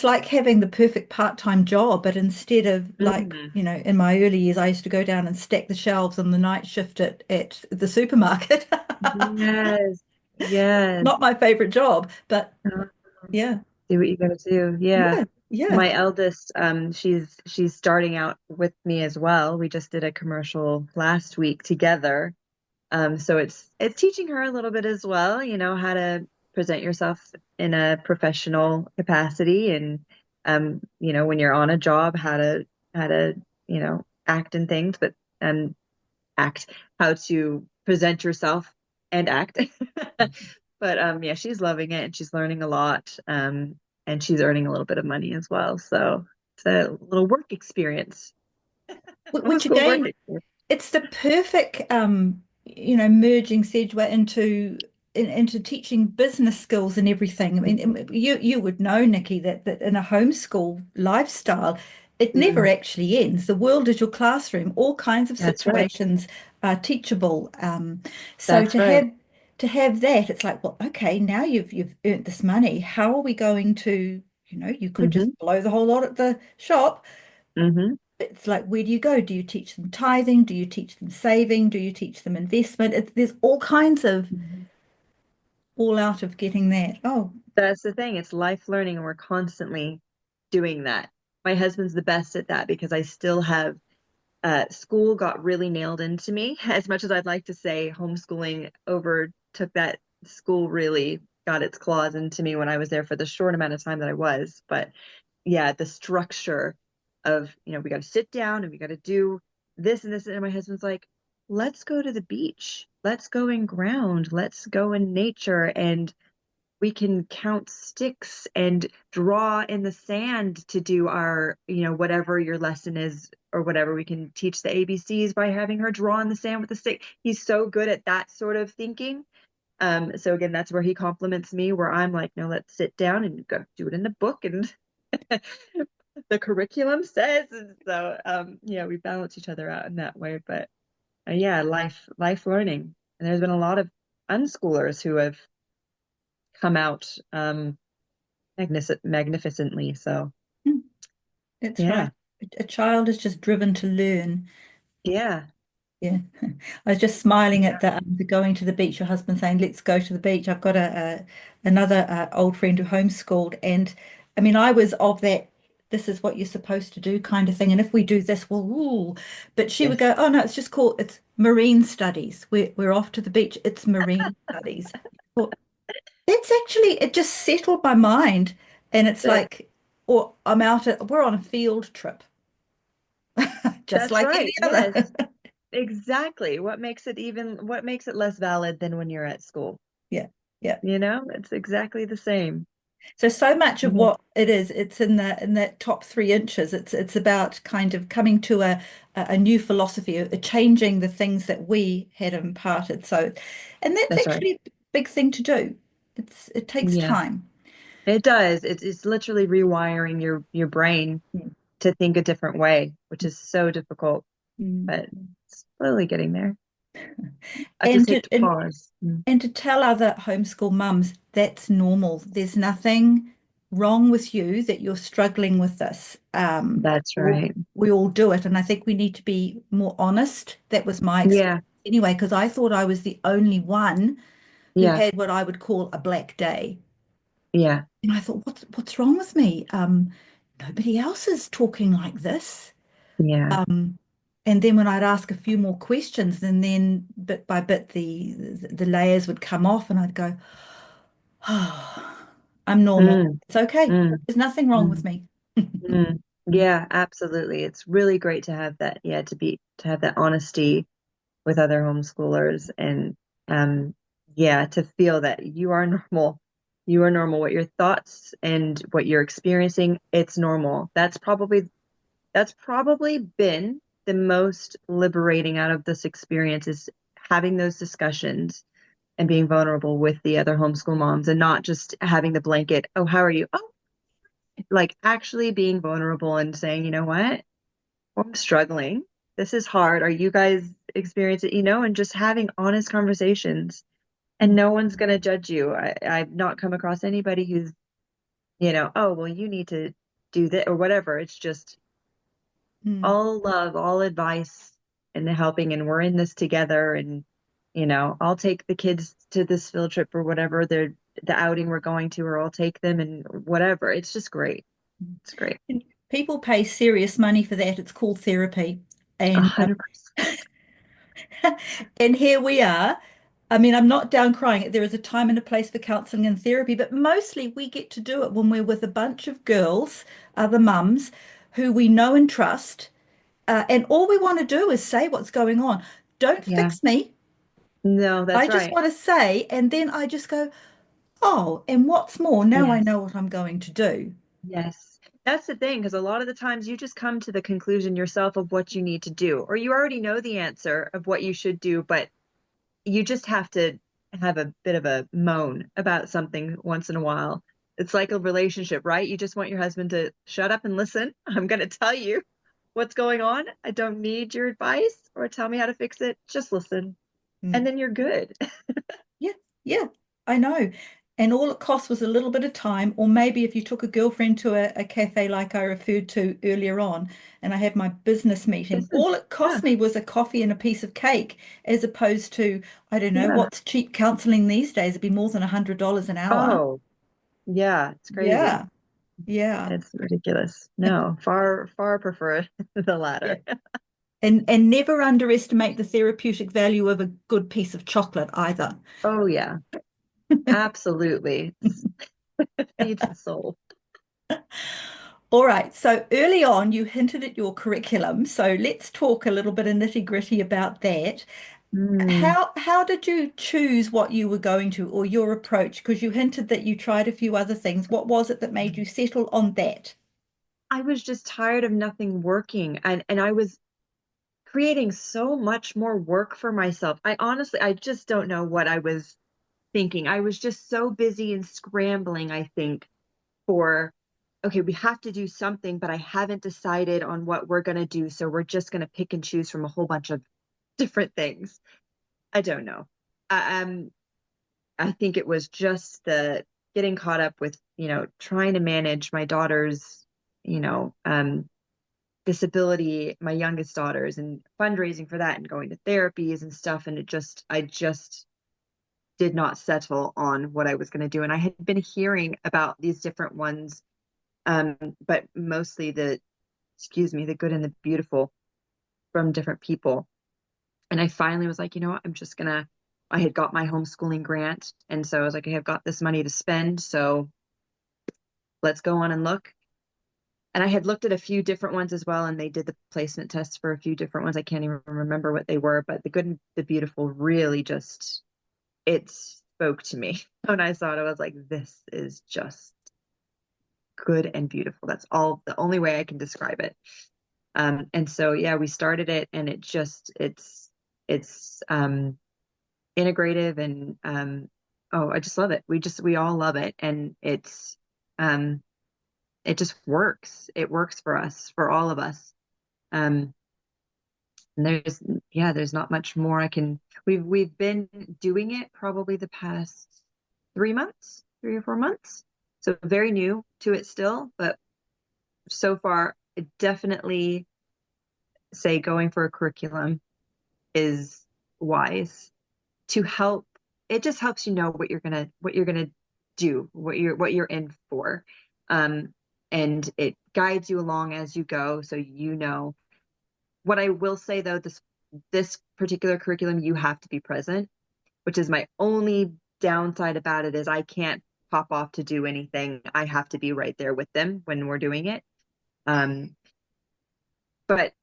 like having the perfect part-time job, but instead of like, Mhm. in my early years, I used to go down and stack the shelves on the night shift at the supermarket. Yes, yes. Not my favorite job, but Um, yeah, Do what you gotta do. Yeah. yeah, yeah. My eldest, she's starting out with me as well. We just did a commercial last week together. So it's teaching her a little bit as well, how to present yourself in a professional capacity and when you're on a job, how to, act and things, but act, how to present yourself and act. But yeah, she's loving it and she's learning a lot. And she's earning a little bit of money as well. So it's a little work experience, Which homeschool work again, experience. it's the perfect merging segue into teaching business skills and everything. I mean, you would know, Nikki, that in a homeschool lifestyle, it never Mm, actually ends. The world is your classroom. All kinds of that's right. situations are teachable. So That's right. to have that, it's like, well, okay, now you've earned this money. How are we going to, you could just hmm blow the whole lot at the shop. hmm It's like, where do you go? Do you teach them tithing? Do you teach them saving? Do you teach them investment? There's all kinds of all out of getting that. Oh, That's the thing. It's life learning, and we're constantly doing that. My husband's the best at that because I still have school got really nailed into me. As much as I'd like to say homeschooling overtook that, school really got its claws into me when I was there for the short amount of time that I was. But yeah, the structure of, we got to sit down and we got to do this and this. And my husband's like, let's go to the beach. Let's go in ground. Let's go in nature. And we can count sticks and draw in the sand to do our, whatever your lesson is or whatever. We can teach the ABCs by having her draw in the sand with a stick. He's so good at that sort of thinking. So again, that's where he compliments me, where I'm like, no, let's sit down and go do it in the book and the curriculum says. And so, yeah, we balance each other out in that way. But yeah, life learning. And there's been a lot of unschoolers who have come out magnificently. So that's right. yeah, A child is just driven to learn. yeah, Yeah. I was just smiling at yeah. the going to the beach, your husband saying, let's go to the beach. I've got another old friend who homeschooled. And I mean, I was of that, this is what you're supposed to do kind of thing. And if we do this, well, ooh. But she would Yes, go, oh, no, it's marine studies. We're off to the beach. It's marine studies. Well, that's actually, it just settled my mind. And it's that, like, or we're on a field trip, just that's like any right. other. Yes, exactly. What makes it less valid than when you're at school? Yeah. Yeah. It's exactly the same. So much of Mhm. what it is, it's in that top 3 inches. It's about kind of coming to a new philosophy, changing the things that we had imparted. So, and that's That's right. actually a big thing to do. It takes Yeah, time. it does. It's literally rewiring your brain Mm. to think a different way, which is so difficult, Mm. but slowly getting there. I have to And take to the and, pause. Mm. and to tell other homeschool mums that's normal. There's nothing wrong with you that you're struggling with this. That's We all, right. we all do it, and I think we need to be more honest. That was my experience Yeah, anyway, because I thought I was the only one who yeah, had what I would call a black day. yeah, And I thought, what's wrong with me? Nobody else is talking like this. yeah. Um, and then when I'd ask a few more questions, and then bit by bit the layers would come off, and I'd go, "Oh, I'm normal. Mm, It's okay. mm, There's nothing wrong with mm, me." mm. Yeah, absolutely. It's really great to have that, yeah, to have that honesty with other homeschoolers and um yeah, to feel that you are normal. You are normal. What your thoughts and what you're experiencing, it's normal. That's probably been the most liberating out of this experience is having those discussions and being vulnerable with the other homeschool moms and not just having the blanket, oh, how are you? Oh, like actually being vulnerable and saying, you know what? I'm struggling. This is hard. Are you guys experiencing it? And just having honest conversations and no one's going to judge you. I've not come across anybody who's, oh, well, you need to do that or whatever. It's just Mm. all love, all advice and the helping. And we're in this together. And, I'll take the kids to this field trip or whatever the outing we're going to, or I'll take them and whatever. It's just great. It's great. And people pay serious money for that. It's called therapy. A And hundred percent. and here we are. I mean, I'm not down crying. There is a time and a place for counseling and therapy, but mostly we get to do it when we're with a bunch of girls, other mums, who we know and trust. And all we want to do is say what's going on. Don't Yeah. fix me. No, I that's just right. want to say, and then I just go, oh, and what's more, now I Yes. know what I'm going to do. Yes. That's the thing, because a lot of the times you just come to the conclusion yourself of what you need to do, or you already know the answer of what you should do, but you just have to have a bit of a moan about something once in a while. It's like a relationship, right? You just want your husband to shut up and listen. I'm going to tell you what's going on. I don't need your advice or tell me how to fix it. Just listen. And Mm. then you're good. Yeah, yeah, I know. And all it cost was a little bit of time, or maybe if you took a girlfriend to a cafe like I referred to earlier on, and I had my business meeting, Listen. all it Yeah. cost me was a coffee and a piece of cake, as opposed to, I don't know, Yeah. what's cheap counseling these days? It'd be more than $100 an hour. Oh, yeah. It's crazy. Yeah, yeah, It's ridiculous. No, far, far prefer the yeah. latter. And never underestimate the therapeutic value of a good piece of chocolate either. Oh, yeah, absolutely. It feeds the soul. All right. So early on, you hinted at your curriculum. So let's talk a little bit of nitty-gritty about that. Mm. How did you choose what you were going to or your approach? Because you hinted that you tried a few other things. What was it that made you settle on that? I was just tired of nothing working and I was creating so much more work for myself. I just don't know what I was thinking. I was just so busy and scrambling, I think, for okay, we have to do something, but I haven't decided on what we're going to do. So we're just going to pick and choose from a whole bunch of different things. I don't know. Um, I think it was just the getting caught up with, trying to manage my daughter's, you know, um, disability, my youngest daughter's, and fundraising for that and going to therapies and stuff. And I just did not settle on what I was going to do. And I had been hearing about these different ones, but mostly the good and the beautiful from different people. And I finally was like, you know what, I had got my homeschooling grant. And so I was like, I have got this money to spend. So let's go on and look. And I had looked at a few different ones as well, and they did the placement tests for a few different ones. I can't even remember what they were, but the good and the beautiful really just, it spoke to me. When I saw it, I was like, this is just good and beautiful. That's all the only way I can describe it. And so yeah, we started it, and it's integrative, and oh, I just love it. We all love it, and um it just works. It works for us, for all of us. Um, and there's not much more I can. We've been doing it probably the past 3 months, 3 or 4 months. So very new to it still, but so far, I definitely say going for a curriculum is wise to help. It just helps you know what you're gonna do, what you're in for. Um, and it guides you along as you go, so you know. What I will say though, this particular curriculum, you have to be present, which is my only downside about it is I can't pop off to do anything. I have to be right there with them when we're doing it. Um, but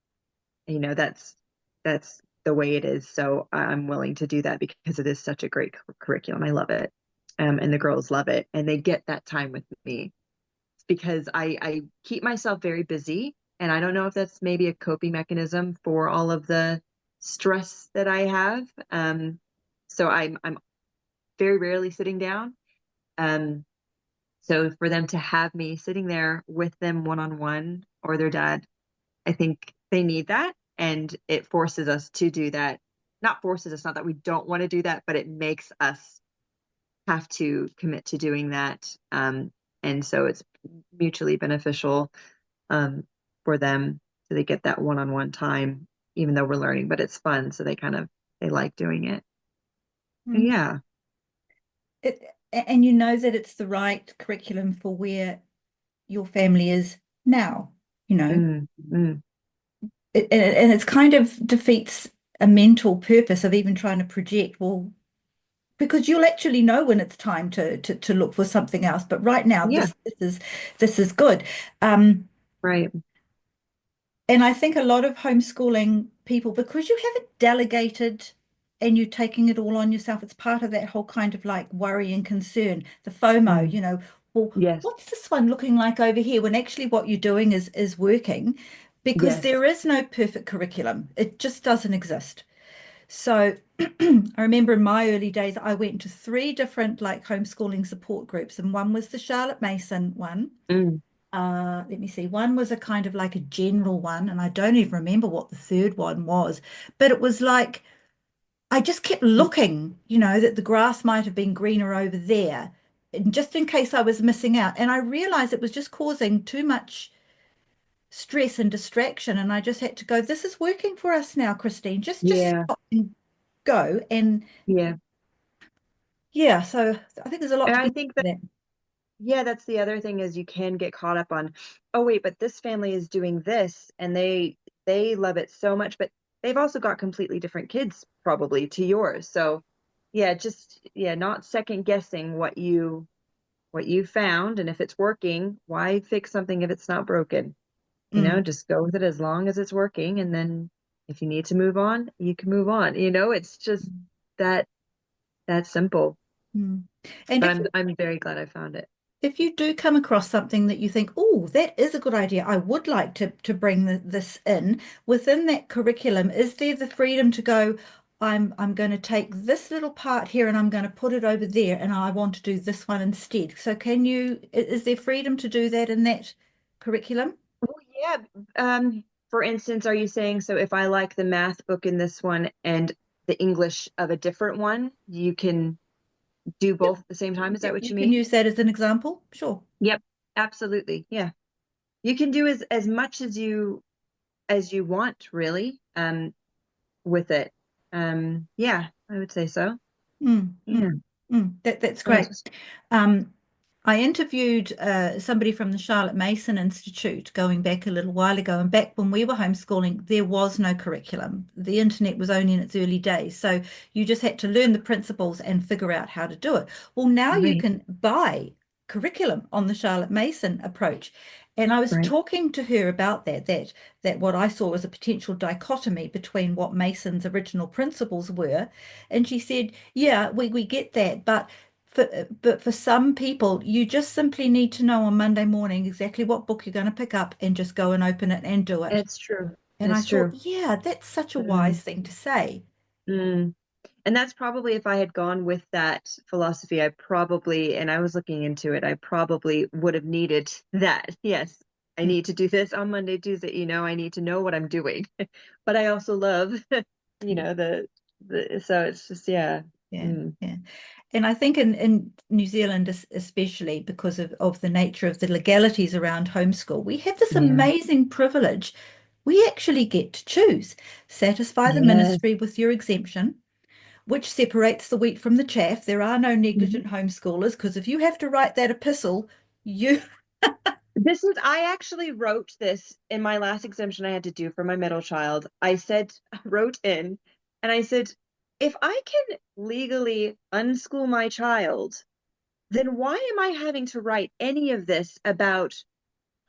that's the way it is. So I'm willing to do that because it is such a great curriculum. I love it. And the girls love it, and they get that time with me because I keep myself very busy, and I don't know if that's maybe a coping mechanism for all of the stress that I have. So I'm very rarely sitting down. Um, so for them to have me sitting there with them one on one or their dad, I think they need that. And it forces us to do that. Not forces us, not that we don't want to do that, but it makes us have to commit to doing that. And so it's mutually beneficial um, for them. So they get that one-on-one time, even though we're learning, but it's fun. So they like doing it. Mm. Yeah. It, and you know that it's the right curriculum for where your family is now, you know. Mm, mm. And it's kind of defeats a mental purpose of even trying to project, well, because you'll actually know when it's time to look for something else. But right now, Yeah, this is good. Um, right. and I think a lot of homeschooling people, because you haven't delegated and you're taking it all on yourself, it's part of that whole kind of like worry and concern, the FOMO, Mm, well, yes, what's this one looking like over here? When actually what you're doing is working, because yes. there is no perfect curriculum. It just doesn't exist. So I remember in my early days, I went to three different like homeschooling support groups, and one was the Charlotte Mason one. Mm, Let me see. One was a kind of like a general one, and I don't even remember what the third one was, but it was like I just kept looking, that the grass might have been greener over there, and just in case I was missing out. And I realized it was just causing too much stress and distraction, and I just had to go, this is working for us now, Christine. Just yeah, stop and go. And yeah. yeah, so I think there's a lot And to I be think said that, for that. yeah, that's the other thing is you can get caught up on, oh wait, but this family is doing this and they love it so much, but they've also got completely different kids probably to yours. So yeah, not second guessing what you found, and if it's working, why fix something if it's not broken? Mm, Just go with it as long as it's working, and then if you need to move on, you can move on. It's just that that simple. mm. And But if I'm very glad I found it. if you do come across something that you think, oh, that is a good idea, I would like to bring this in within that curriculum, is there the freedom to go, I'm going to take this little part here and I'm going to put it over there and I want to do this one instead. So is there freedom to do that in that curriculum? Oh, yeah. For instance, are you saying so if I like the math book in this one and the English of a different one, you can do both at the same time? Is that Yep, what you you can mean? use that as an example. Sure. Yep, absolutely. Yeah. You can do as much as you want, really, with it. Yeah, I would say so. Mm, Yeah. mm, that's Oh, great. Um, I interviewed somebody from the Charlotte Mason Institute going back a little while ago, and back when we were homeschooling, there was no curriculum. The internet was only in its early days, so you just had to learn the principles and figure out how to do it. Well, now you right, can buy curriculum on the Charlotte Mason approach. And I was right. talking to her about that what I saw was a potential dichotomy between what Mason's original principles were. And she said, yeah, we get that, but but for some people, you just simply need to know on Monday morning exactly what book you're going to pick up and just go and open it and do it. It's true. And I It's thought, true. yeah, that's such a wise Mm, thing to say. mm. And that's probably if I had gone with that philosophy, I probably, and I was looking into it, I probably would have needed that. Yes, I Mm. need to do this on Monday, Tuesday, I need to know what I'm doing. But I also love, Yeah, so it's just, yeah. yeah, Mm, yeah. And I think in New Zealand, especially because of the nature of the legalities around homeschool, we have this yeah. amazing privilege. We actually get to choose. Satisfy the Yes. ministry with your exemption, which separates the wheat from the chaff. There are no Mhm. negligent homeschoolers because if you have to write that epistle, you I actually wrote this in my last exemption I had to do for my middle child. Wrote in, and I said, if I can legally unschool my child, then why am I having to write any of this about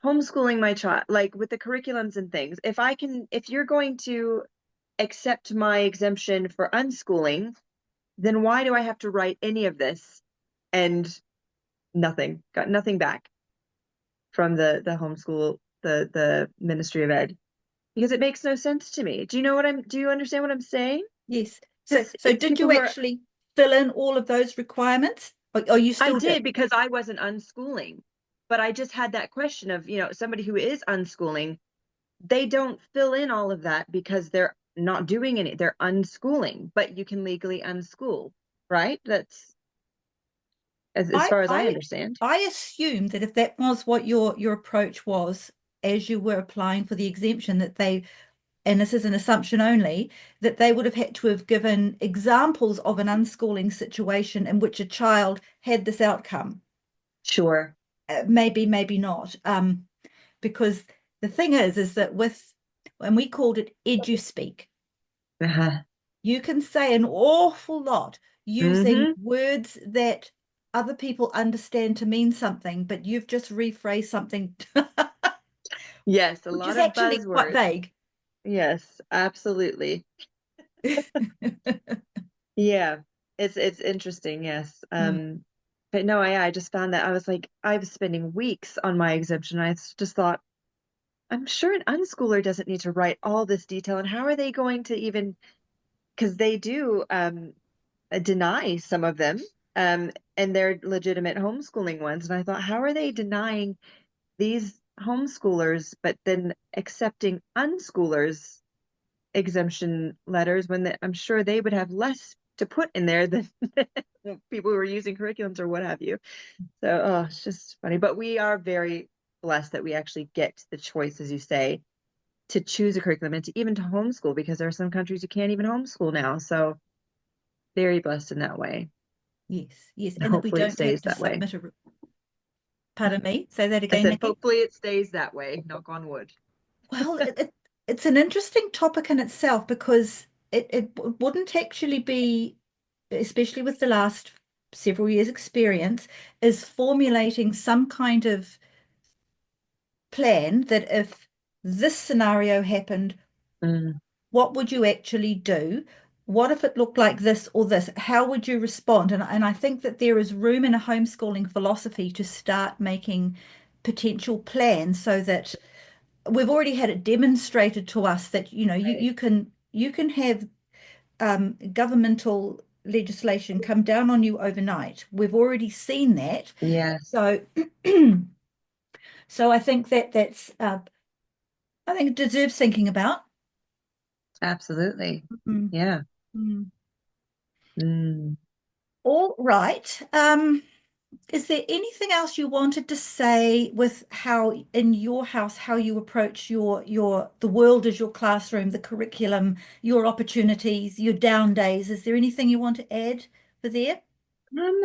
homeschooling my child, like with the curriculums and things? If you're going to accept my exemption for unschooling, then why do I have to write any of this? And got nothing back from the homeschool, the Ministry of Ed, because it makes no sense to me. Do you understand what I'm saying? yes. So Because so it's did people you who are, actually fill in all of those requirements? Or you I still did? did because I wasn't unschooling, but I just had that question of, somebody who is unschooling, they don't fill in all of that because they're not doing they're unschooling, but you can legally unschool, right? That's as I far as I I understand. I assumed that if that was what your approach was as you were applying for the exemption, that they, and this is an assumption only, that they would have had to have given examples of an unschooling situation in which a child had this outcome. Sure. Maybe, maybe not. Because the thing is that when we called it EduSpeak, Uh-huh. you can say an awful lot using Mm-hmm. words that other people understand to mean something, but you've just rephrased something Yes, a which lot is of actually quite buzzwords. vague. Yes, absolutely. Yeah, it's interesting, yes. Mm. But no, I just found that I was spending weeks on my exemption. Just thought, I'm sure an unschooler doesn't need to write all this detail. And how are they going to even, because they do deny some of them, and they're legitimate homeschooling ones. And I thought, how are they denying these homeschoolers, but then accepting unschoolers exemption letters when I'm sure they would have less to put in there than people who are using curriculums or what have you. So, oh, it's just funny. But we are very blessed that we actually get the choice, as you say, to choose a curriculum and to even to homeschool, because there are some countries you can't even homeschool now. So, very blessed in that way. Yes, yes, And and that we hopefully it don't have stays to that way. submit a, pardon me, say that I again, said, Nikki. hopefully it stays that way. Knock on wood. Well, it's an interesting topic in itself because it wouldn't actually be, especially with the last several years' experience, is formulating some kind of plan that if this scenario happened, Mm, what would you actually do? What if it looked like this or this? How would you respond? And I think that there is room in a homeschooling philosophy to start making potential plans so that we've already had it demonstrated to us that right. you can have governmental legislation come down on you overnight. We've already seen that. Yes, So so I think that's I think it deserves thinking about. absolutely. Mm, Yeah. mm. Mm. All right. Is there anything else you wanted to say with how in your house how you approach your the world as your classroom, the curriculum, your opportunities, your down days? Is there anything you want to add for there? Um,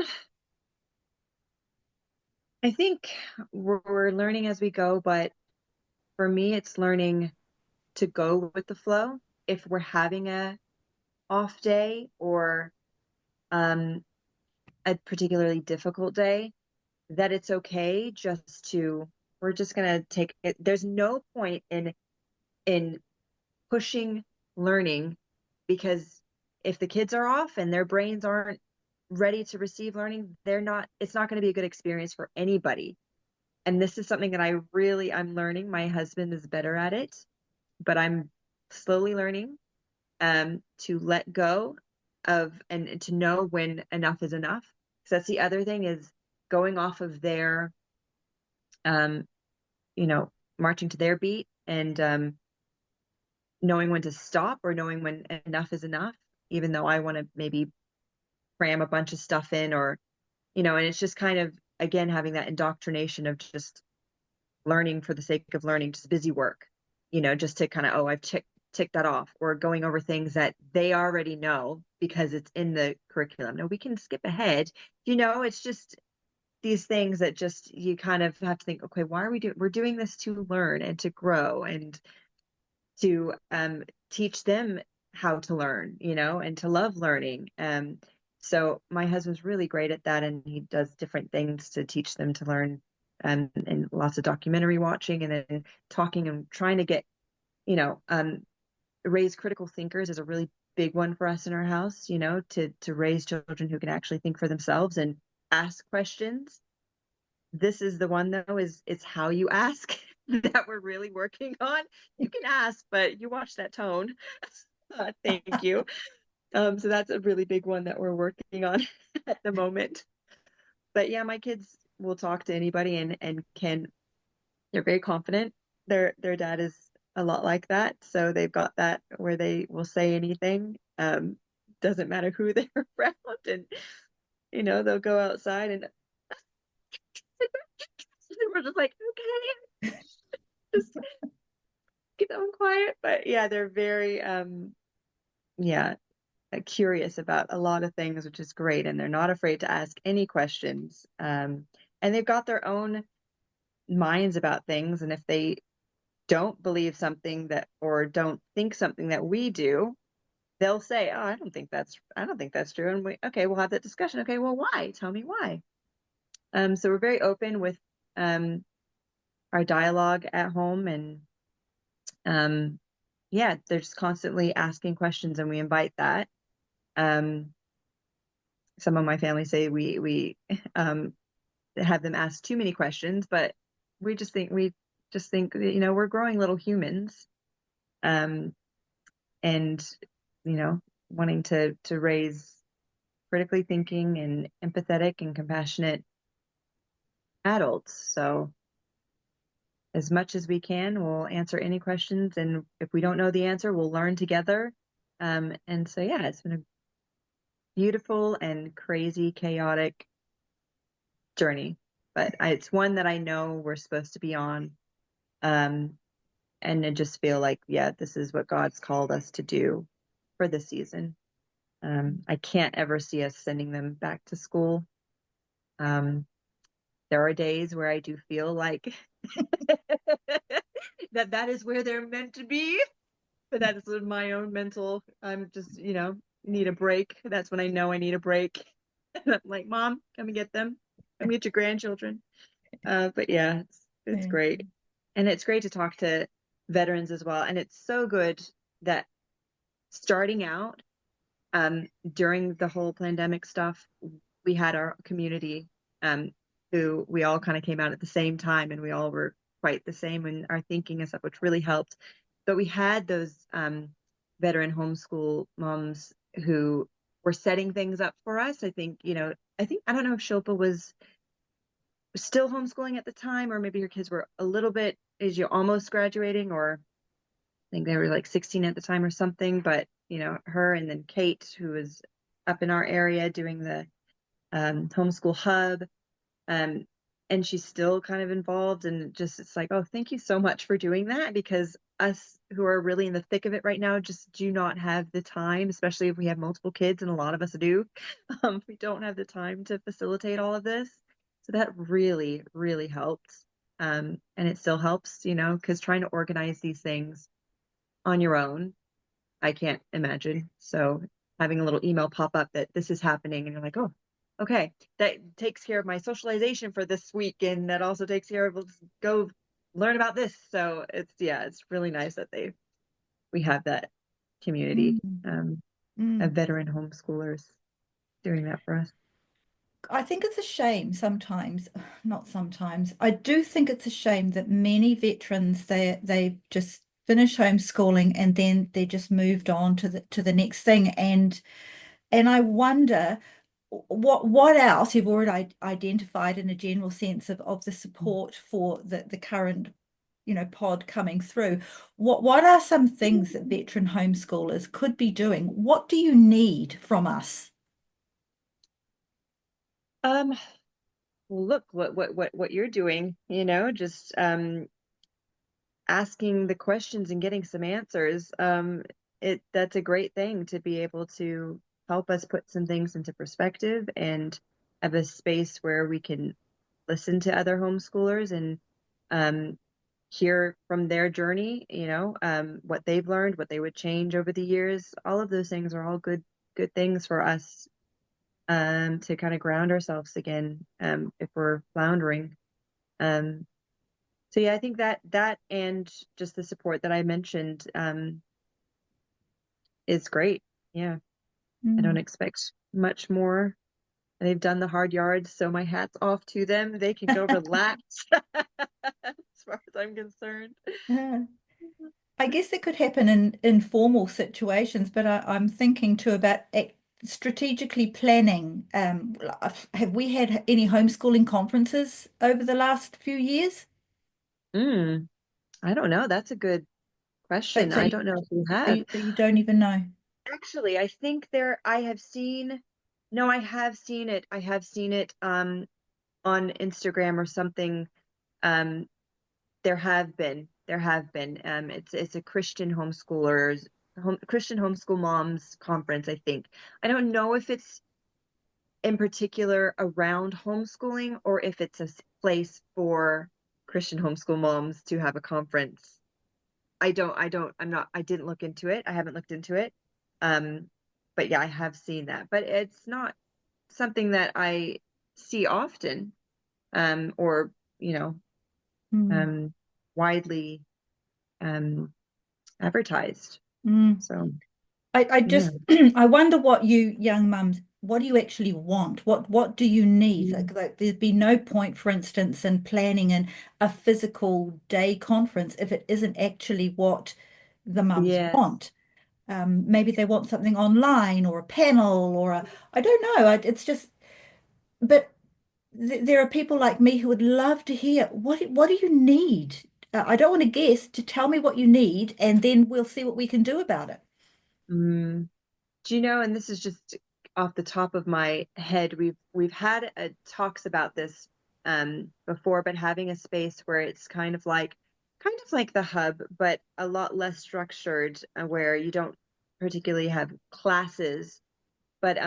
I think we're learning as we go, but for me, it's learning to go with the flow. If we're having a off day or um, a particularly difficult day, that it's okay we're just gonna take it. There's no point in pushing learning, because if the kids are off and their brains aren't ready to receive learning, it's not going to be a good experience for anybody. And this is something that I'm learning. My husband is better at it, but I'm slowly learning to let go of and to know when enough is enough. So that's the other thing, is going off of their, um, you know, marching to their beat, and knowing when to stop, or knowing when enough is enough, even though I want to maybe cram a bunch of stuff in, or, and it's just kind of, again, having that indoctrination of just learning for the sake of learning, just busy work, just to kind of, oh, I've ticked that off, or going over things that they already know because it's in the curriculum. No, we can skip ahead. It's just these things that just, you kind of have to think, okay, why are we're doing this to learn and to grow, and to teach them how to learn, and to love learning. So my husband's really great at that, and he does different things to teach them to learn, and lots of documentary watching, and then talking and trying to get, raise critical thinkers is a really big one for us in our house, to raise children who can actually think for themselves and ask questions. This is the one, though, is it's how you ask that we're really working on. You can ask, but you watch that tone. Thank you. So that's a really big one that we're working on at the moment. But yeah, my kids will talk to anybody, and they're very confident. Their dad is a lot like that. So they've got that where they will say anything. Doesn't matter who they're around, and they'll go outside, and we're just like, okay, just get them quiet. But yeah, they're very yeah, curious about a lot of things, which is great, and they're not afraid to ask any questions. And they've got their own minds about things, and if they don't believe something that, or don't think something that we do, they'll say, "Oh, I don't think that's true." And okay, we'll have that discussion. Okay, well, why? Tell me why. So we're very open with um our dialogue at home, and um yeah, they're just constantly asking questions, and we invite that. Um, some of my family say we have them ask too many questions, but we just think we're growing little humans, um, and you know wanting to raise critically thinking and empathetic and compassionate adults. So as much as we can, we'll answer any questions, and if we don't know the answer, we'll learn together. And so yeah, it's been a beautiful and crazy, chaotic journey, but it's one that I know we're supposed to be on. Um, and I just feel like, yeah, this is what God's called us to do for this season. I can't ever see us sending them back to school. Um, there are days where I do feel like that is where they're meant to be, but that is my own mental. I'm just, need a break. That's when I know I need a break. I'm like, Mom, come and get them. Come get your grandchildren. But yeah, it's Yeah. great. And it's great to talk to veterans as well. And it's so good that starting out, during the whole pandemic stuff, we had our community, um, who we all kind of came out at the same time, and we all were quite the same in our thinking and stuff, which really helped. But we had those veteran homeschool moms who were setting things up for us. I don't know if Shilpa was still homeschooling at the time, or maybe your kids were a little bit, as you almost graduating, or I think they were like 16 at the time or something. But her, and then Kate, who was up in our area doing the homeschool hub, um, and she's still kind of involved. And just, it's like, oh, thank you so much for doing that, because us who are really in the thick of it right now just do not have the time, especially if we have multiple kids, and a lot of us do. We don't have the time to facilitate all of this. So that really, really helped. And it still helps, because trying to organize these things on your own, I can't imagine. So having a little email pop up that this is happening, and you're like, oh, okay, that takes care of my socialization for this week, and that also takes care of, let's go learn about this. So it's really nice that we have that community, Mm, of mm. veteran homeschoolers. doing that for us. I think it's a shame sometimes, not sometimes. I do think it's a shame that many veterans they just finish homeschooling and then they just moved on to the next thing. And I wonder what else you've already identified in a general sense of the support for the current, pod coming through. What are some things that veteran homeschoolers could be doing? What do you need from us? Um, well, look what you're doing, just asking the questions and getting some answers. That's a great thing to be able to help us put some things into perspective and have a space where we can listen to other homeschoolers and um, hear from their journey, what they've learned, what they would change over the years. All of those things are all good things for us to kind of ground ourselves again if we're floundering. Um, so yeah, I think that and just the support that I mentioned is great. Yeah, I don't Mm. expect much more. They've done the hard yards, so my hat's off to them. They can go relax as far as I'm concerned. Yeah. I guess it could happen in informal situations, but I'm thinking too about strategically planning. Have we had any homeschooling conferences over the last few years? Mm, I don't know. That's a good So, question. so I you, don't know if we so have. you, so you don't even know. Actually, I think I have seen, no, I have seen it. I have seen it on Instagram or something. Um, there have been. It's a Christian homeschool moms conference, I think. I don't know if it's in particular around homeschooling or if it's a place for Christian homeschool moms to have a conference. I didn't look into it. I haven't looked into it. Um, but yeah, I have seen that. But it's not something that I see often, or, you know, Mm. um, widely um, advertised. Mm. So I yeah. just I wonder what you young mums, what do you actually want? What do you need? Mm. Like there'd be no point, for instance, in planning a physical day conference if it isn't actually what the mums Yes. want. Maybe they want something online or a panel or I don't know. It's just, but there are people like me who would love to hear what do you need? I don't want to guess. To tell me what you need, and then we'll see what we can do about it. Mm. Do you know, and this is just off the top of my head, we've had talks about this before, but having a space where it's kind of like the hub, but a lot less structured, where you don't particularly have classes, but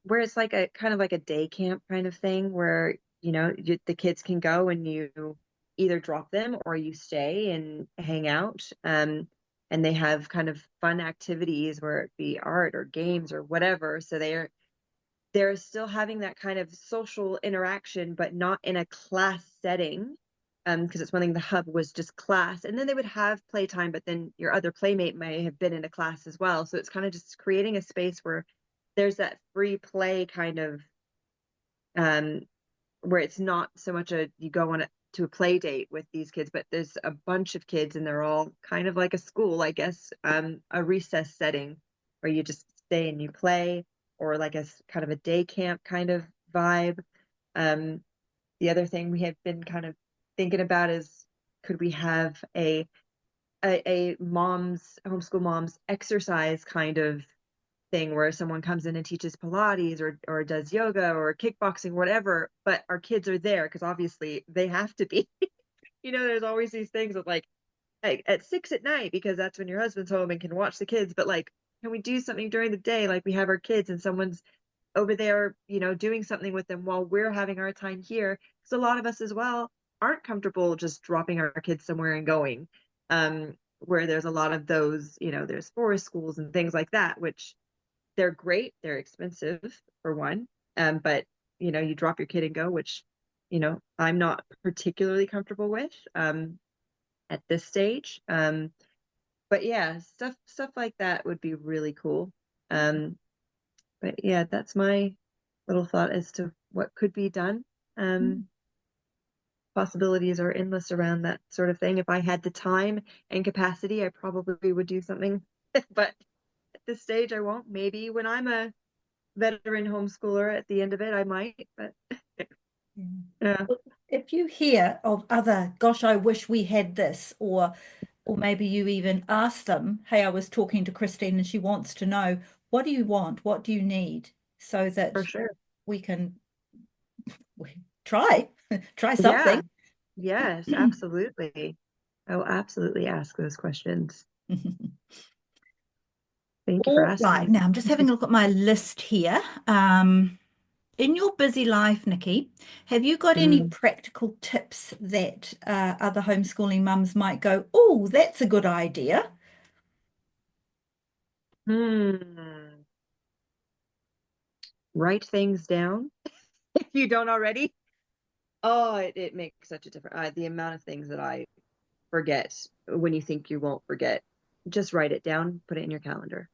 where it's like a kind of like a day camp kind of thing where the kids can go and you either drop them or you stay and hang out, and they have kind of fun activities where it be art or games or whatever, so they're still having that kind of social interaction but not in a class setting, because it's one thing, the hub was just class, and then they would have playtime, but then your other playmate may have been in a class as well, so it's kind of just creating a space where there's that free play kind of, um where it's not so much you go to a play date with these kids, but there's a bunch of kids and they're all kind of like a school, I guess, a recess setting where you just stay and you play, or like kind of a day camp kind of vibe. um the other thing we have been kind of thinking about is, could we have a homeschool moms exercise kind of thing where someone comes in and teaches Pilates or does yoga or kickboxing, whatever, but our kids are there because obviously they have to be. There's always these things of like, hey, at 6 at night, because that's when your husband's home and can watch the kids, but like, can we do something during the day? Like we have our kids and someone's over there, doing something with them while we're having our time here. Because a lot of us as well aren't comfortable just dropping our kids somewhere and going. Where there's a lot of those, there's forest schools and things like that, which they're great. They're expensive for one. But you drop your kid and go, which, I'm not particularly comfortable with at this stage. But yeah, stuff like that would be really cool. Um, But yeah, that's my little thought as to what could be done. Um, Mm. Possibilities are endless around that sort of thing. If I had the time and capacity, I probably would do something. But at this stage, I won't. Maybe when I'm a veteran homeschooler at the end of it, I might. But Yeah. yeah, Well, if you hear of other, gosh, I wish we had this, or maybe you even ask them, hey, I was talking to Christine and she wants to know, what do you want? What do you need? So for that sure. we can try, try Yeah, something. yes, absolutely. I will absolutely ask those questions. Thank you for All right, asking. now I'm just having a look at my list here. In your busy life, Nikki, have you got any Mm. practical tips that other homeschooling mums might go, oh, that's a good idea? Hmm. Write things down if you don't already. Oh, it makes such a difference. The amount of things that I forget when you think you won't forget, just write it down, put it in your calendar.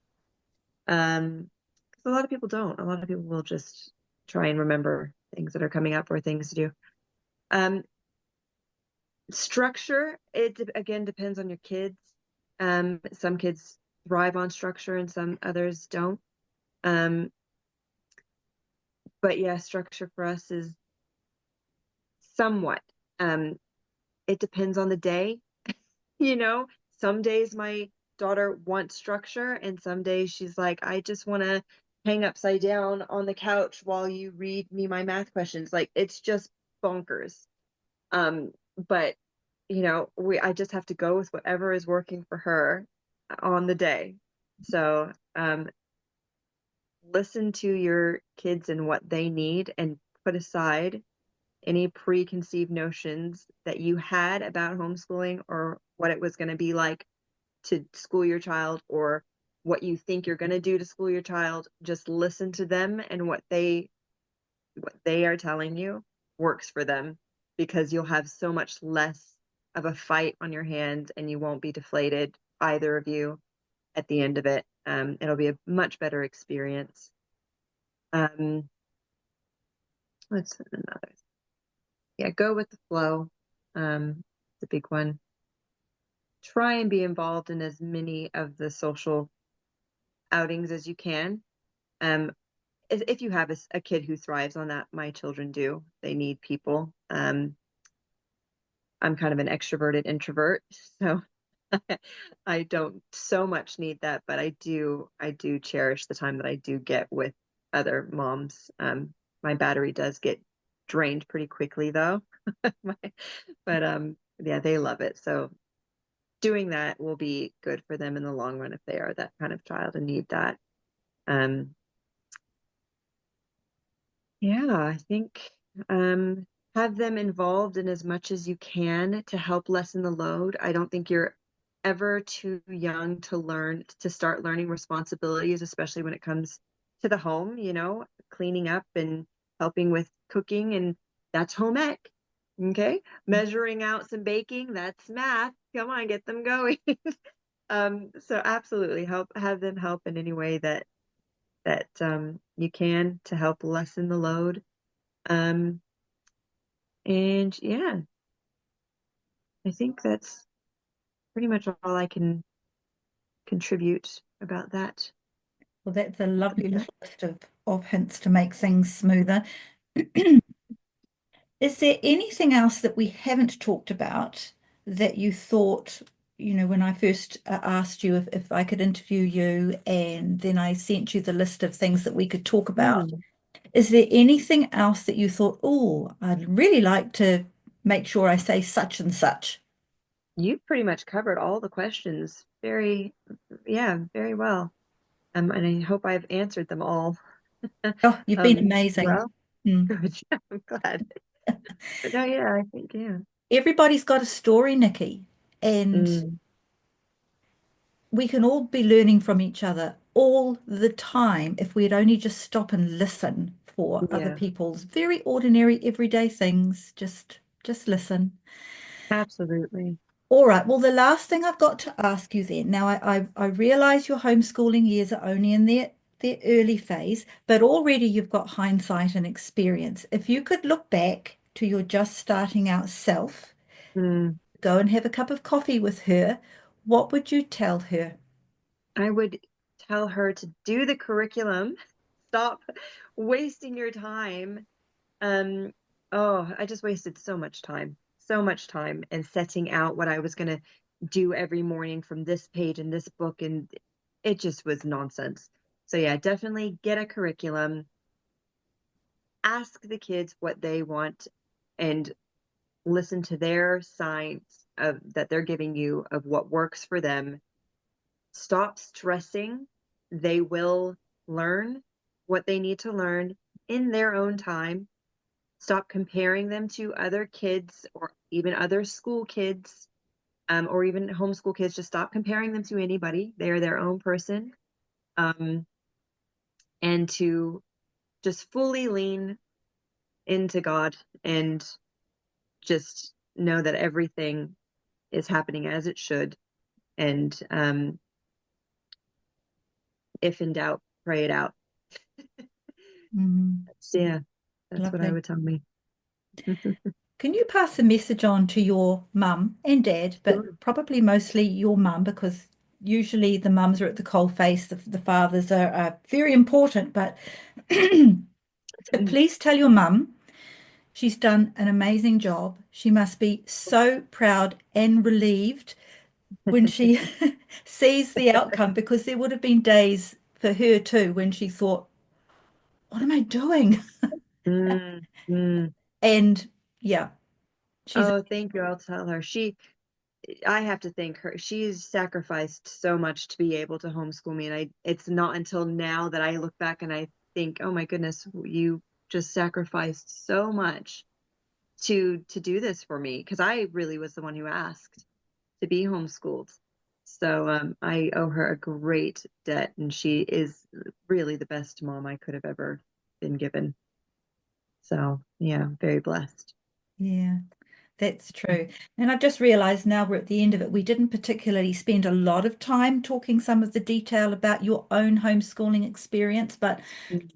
'Cause a lot of people don't. A lot of people will just try and remember things that are coming up or things to do. Um, Structure, again depends on your kids. Some kids thrive on structure and some others don't. Um, but yeah, structure for us is somewhat. Um, it depends on the day. You know, some days my daughter wants structure, and some days she's like, I just want to hang upside down on the couch while you read me my math questions. Like it's just bonkers. Um, but I just have to go with whatever is working for her on the day. So, listen to your kids and what they need and put aside any preconceived notions that you had about homeschooling or what it was going to be like to school your child or what you think you're going to do to school your child. Just listen to them and what they are telling you works for them because you'll have so much less of a fight on your hands and you won't be deflated, either of you, at the end of it. It'll be a much better experience. Um, what's another? Yeah, go with the flow. It's a big one. Try and be involved in as many of the social outings as you can. Um, if you have a kid who thrives on that, my children do. They need people. I'm kind of an extroverted introvert, so I don't so much need that, but I do cherish the time that I do get with other moms. My battery does get drained pretty quickly though. My- but yeah, they love it. So doing that will be good for them in the long run if they are that kind of child and need that. Um, yeah, I think have them involved in as much as you can to help lessen the load. I don't think you're ever too young to start learning responsibilities, especially when it comes to the home, cleaning up and helping with cooking, and that's home ec. Okay. Measuring out some baking, that's math. Come on, get them going. So absolutely have them help in any way that you can to help lessen the load. Um, and yeah, I think that's pretty much all I can contribute about that. Well, that's a lovely little list of hints to make things smoother. Is there anything else that we haven't talked about that you thought, when I first asked you if I could interview you and then I sent you the list of things that we could talk about? Mm. Is there anything else that you thought, oh, I'd really like to make sure I say such and such? You pretty much covered all the questions yeah, very well. And I hope I've answered them all. Oh, you've been amazing. Well, Hmm. good. I'm glad. But no, yeah, I think, yeah. Everybody's got a story, Nikki, and Mm, we can all be learning from each other all the time if we'd only just stop and listen for other yeah, people's very ordinary, everyday things. Just listen. absolutely. All right. Well, the last thing I've got to ask you then. Now, I realize your homeschooling years are only in their their early phase, but already you've got hindsight and experience. If you could look back to your just starting out self, Mm. go and have a cup of coffee with her, what would you tell her? I would tell her to do the curriculum. Stop wasting your time. Um, oh, I just wasted so much time and setting out what I was going to do every morning from this page in this book, and it just was nonsense. So yeah, definitely get a curriculum, ask the kids what they want, and listen to their signs of that they're giving you of what works for them. Stop stressing. They will learn what they need to learn in their own time. Stop comparing them to other kids or even other school kids, or even homeschool kids. Just stop comparing them to anybody. They are their own person. Um, and to just fully lean into God and just know that everything is happening as it should. And if in doubt, pray it out. Mm, So, yeah, that's what I lovely. would tell me. Can you pass a message on to your mum and dad, but Sure. probably mostly your mum, because usually the mums are at the coalface, the fathers are very important. But so please tell your mum she's done an amazing job. She must be so proud and relieved when she sees the outcome, because there would have been days for her too when she thought, what am I doing? Mm, mm. And yeah, she's, Oh, thank you. I'll tell her. I have to thank her. She's sacrificed so much to be able to homeschool me. And it's not until now that I look back and I think, oh my goodness, you just sacrificed so much to do this for me. Because I really was the one who asked to be homeschooled. So I owe her a great debt, and she is really the best mom I could have ever been given. So yeah, very blessed. yeah. That's true. And I've just realized now we're at the end of it. We didn't particularly spend a lot of time talking some of the detail about your own homeschooling experience, but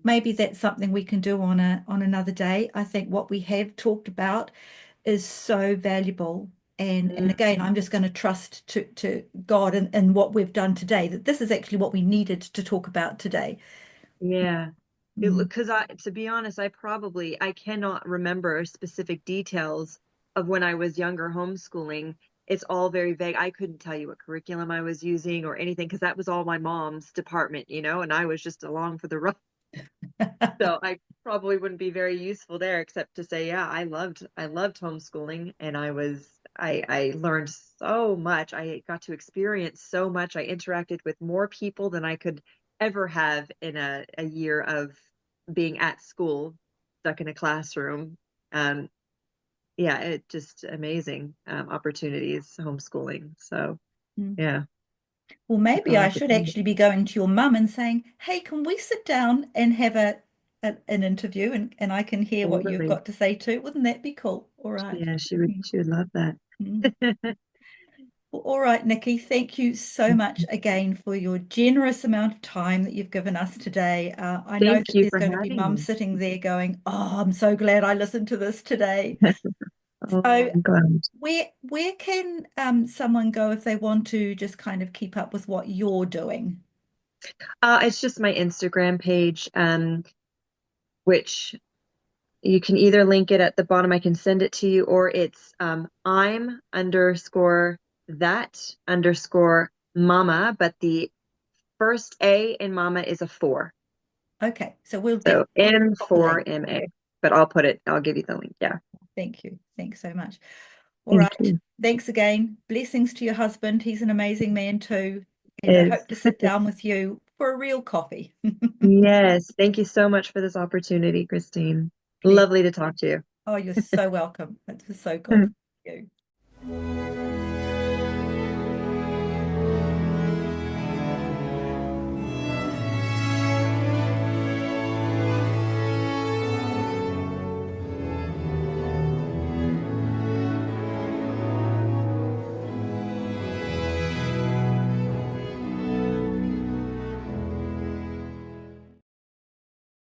maybe that's something we can do on another day. I think what we have talked about is so valuable. And Mm. again, I'm just going to trust to God and what we've done today, that this is actually what we needed to talk about today. Yeah. Mm. Because to be honest, I cannot remember specific details of when I was younger homeschooling. It's all very vague. I couldn't tell you what curriculum I was using or anything because that was all my mom's department, and I was just along for the ride. So I probably wouldn't be very useful there except to say, yeah, I loved homeschooling and I learned so much. I got to experience so much. I interacted with more people than I could ever have in a year of being at school, stuck in a classroom. Um, yeah, it just amazing opportunities homeschooling. So Mm. yeah, Well, that's maybe all I I could should think. actually be going to your mum and saying, hey, can we sit down and have an interview, and I can hear what you've Totally. got to say too. Wouldn't that be cool? All right. Yeah, she would love that. Mm. Well, all right, Nikki, thank you so much again for your generous amount of time that you've given us today. I know Thank that you there's for going to be having mum me. sitting there going, oh, I'm so glad I listened to this today. Oh, So I'm glad. where can someone go if they want to just kind of keep up with what you're doing? It's just my Instagram page, which you can either link it at the bottom. I can send it to you, or it's I'm underscore that underscore mama, but the first A in mama is a four. Okay, so we'll So definitely put the link. M4MA. But I'll give you the link. Yeah. Thank you. Thanks so much. All Thank right. you. Thanks again. Blessings to your husband. He's an amazing man too. And I Is hope to sit down with you for a real coffee. yes. Thank you so much for this opportunity, Christine. Pleasure. Lovely to talk to Oh, you're so welcome. That was so good. Thank you.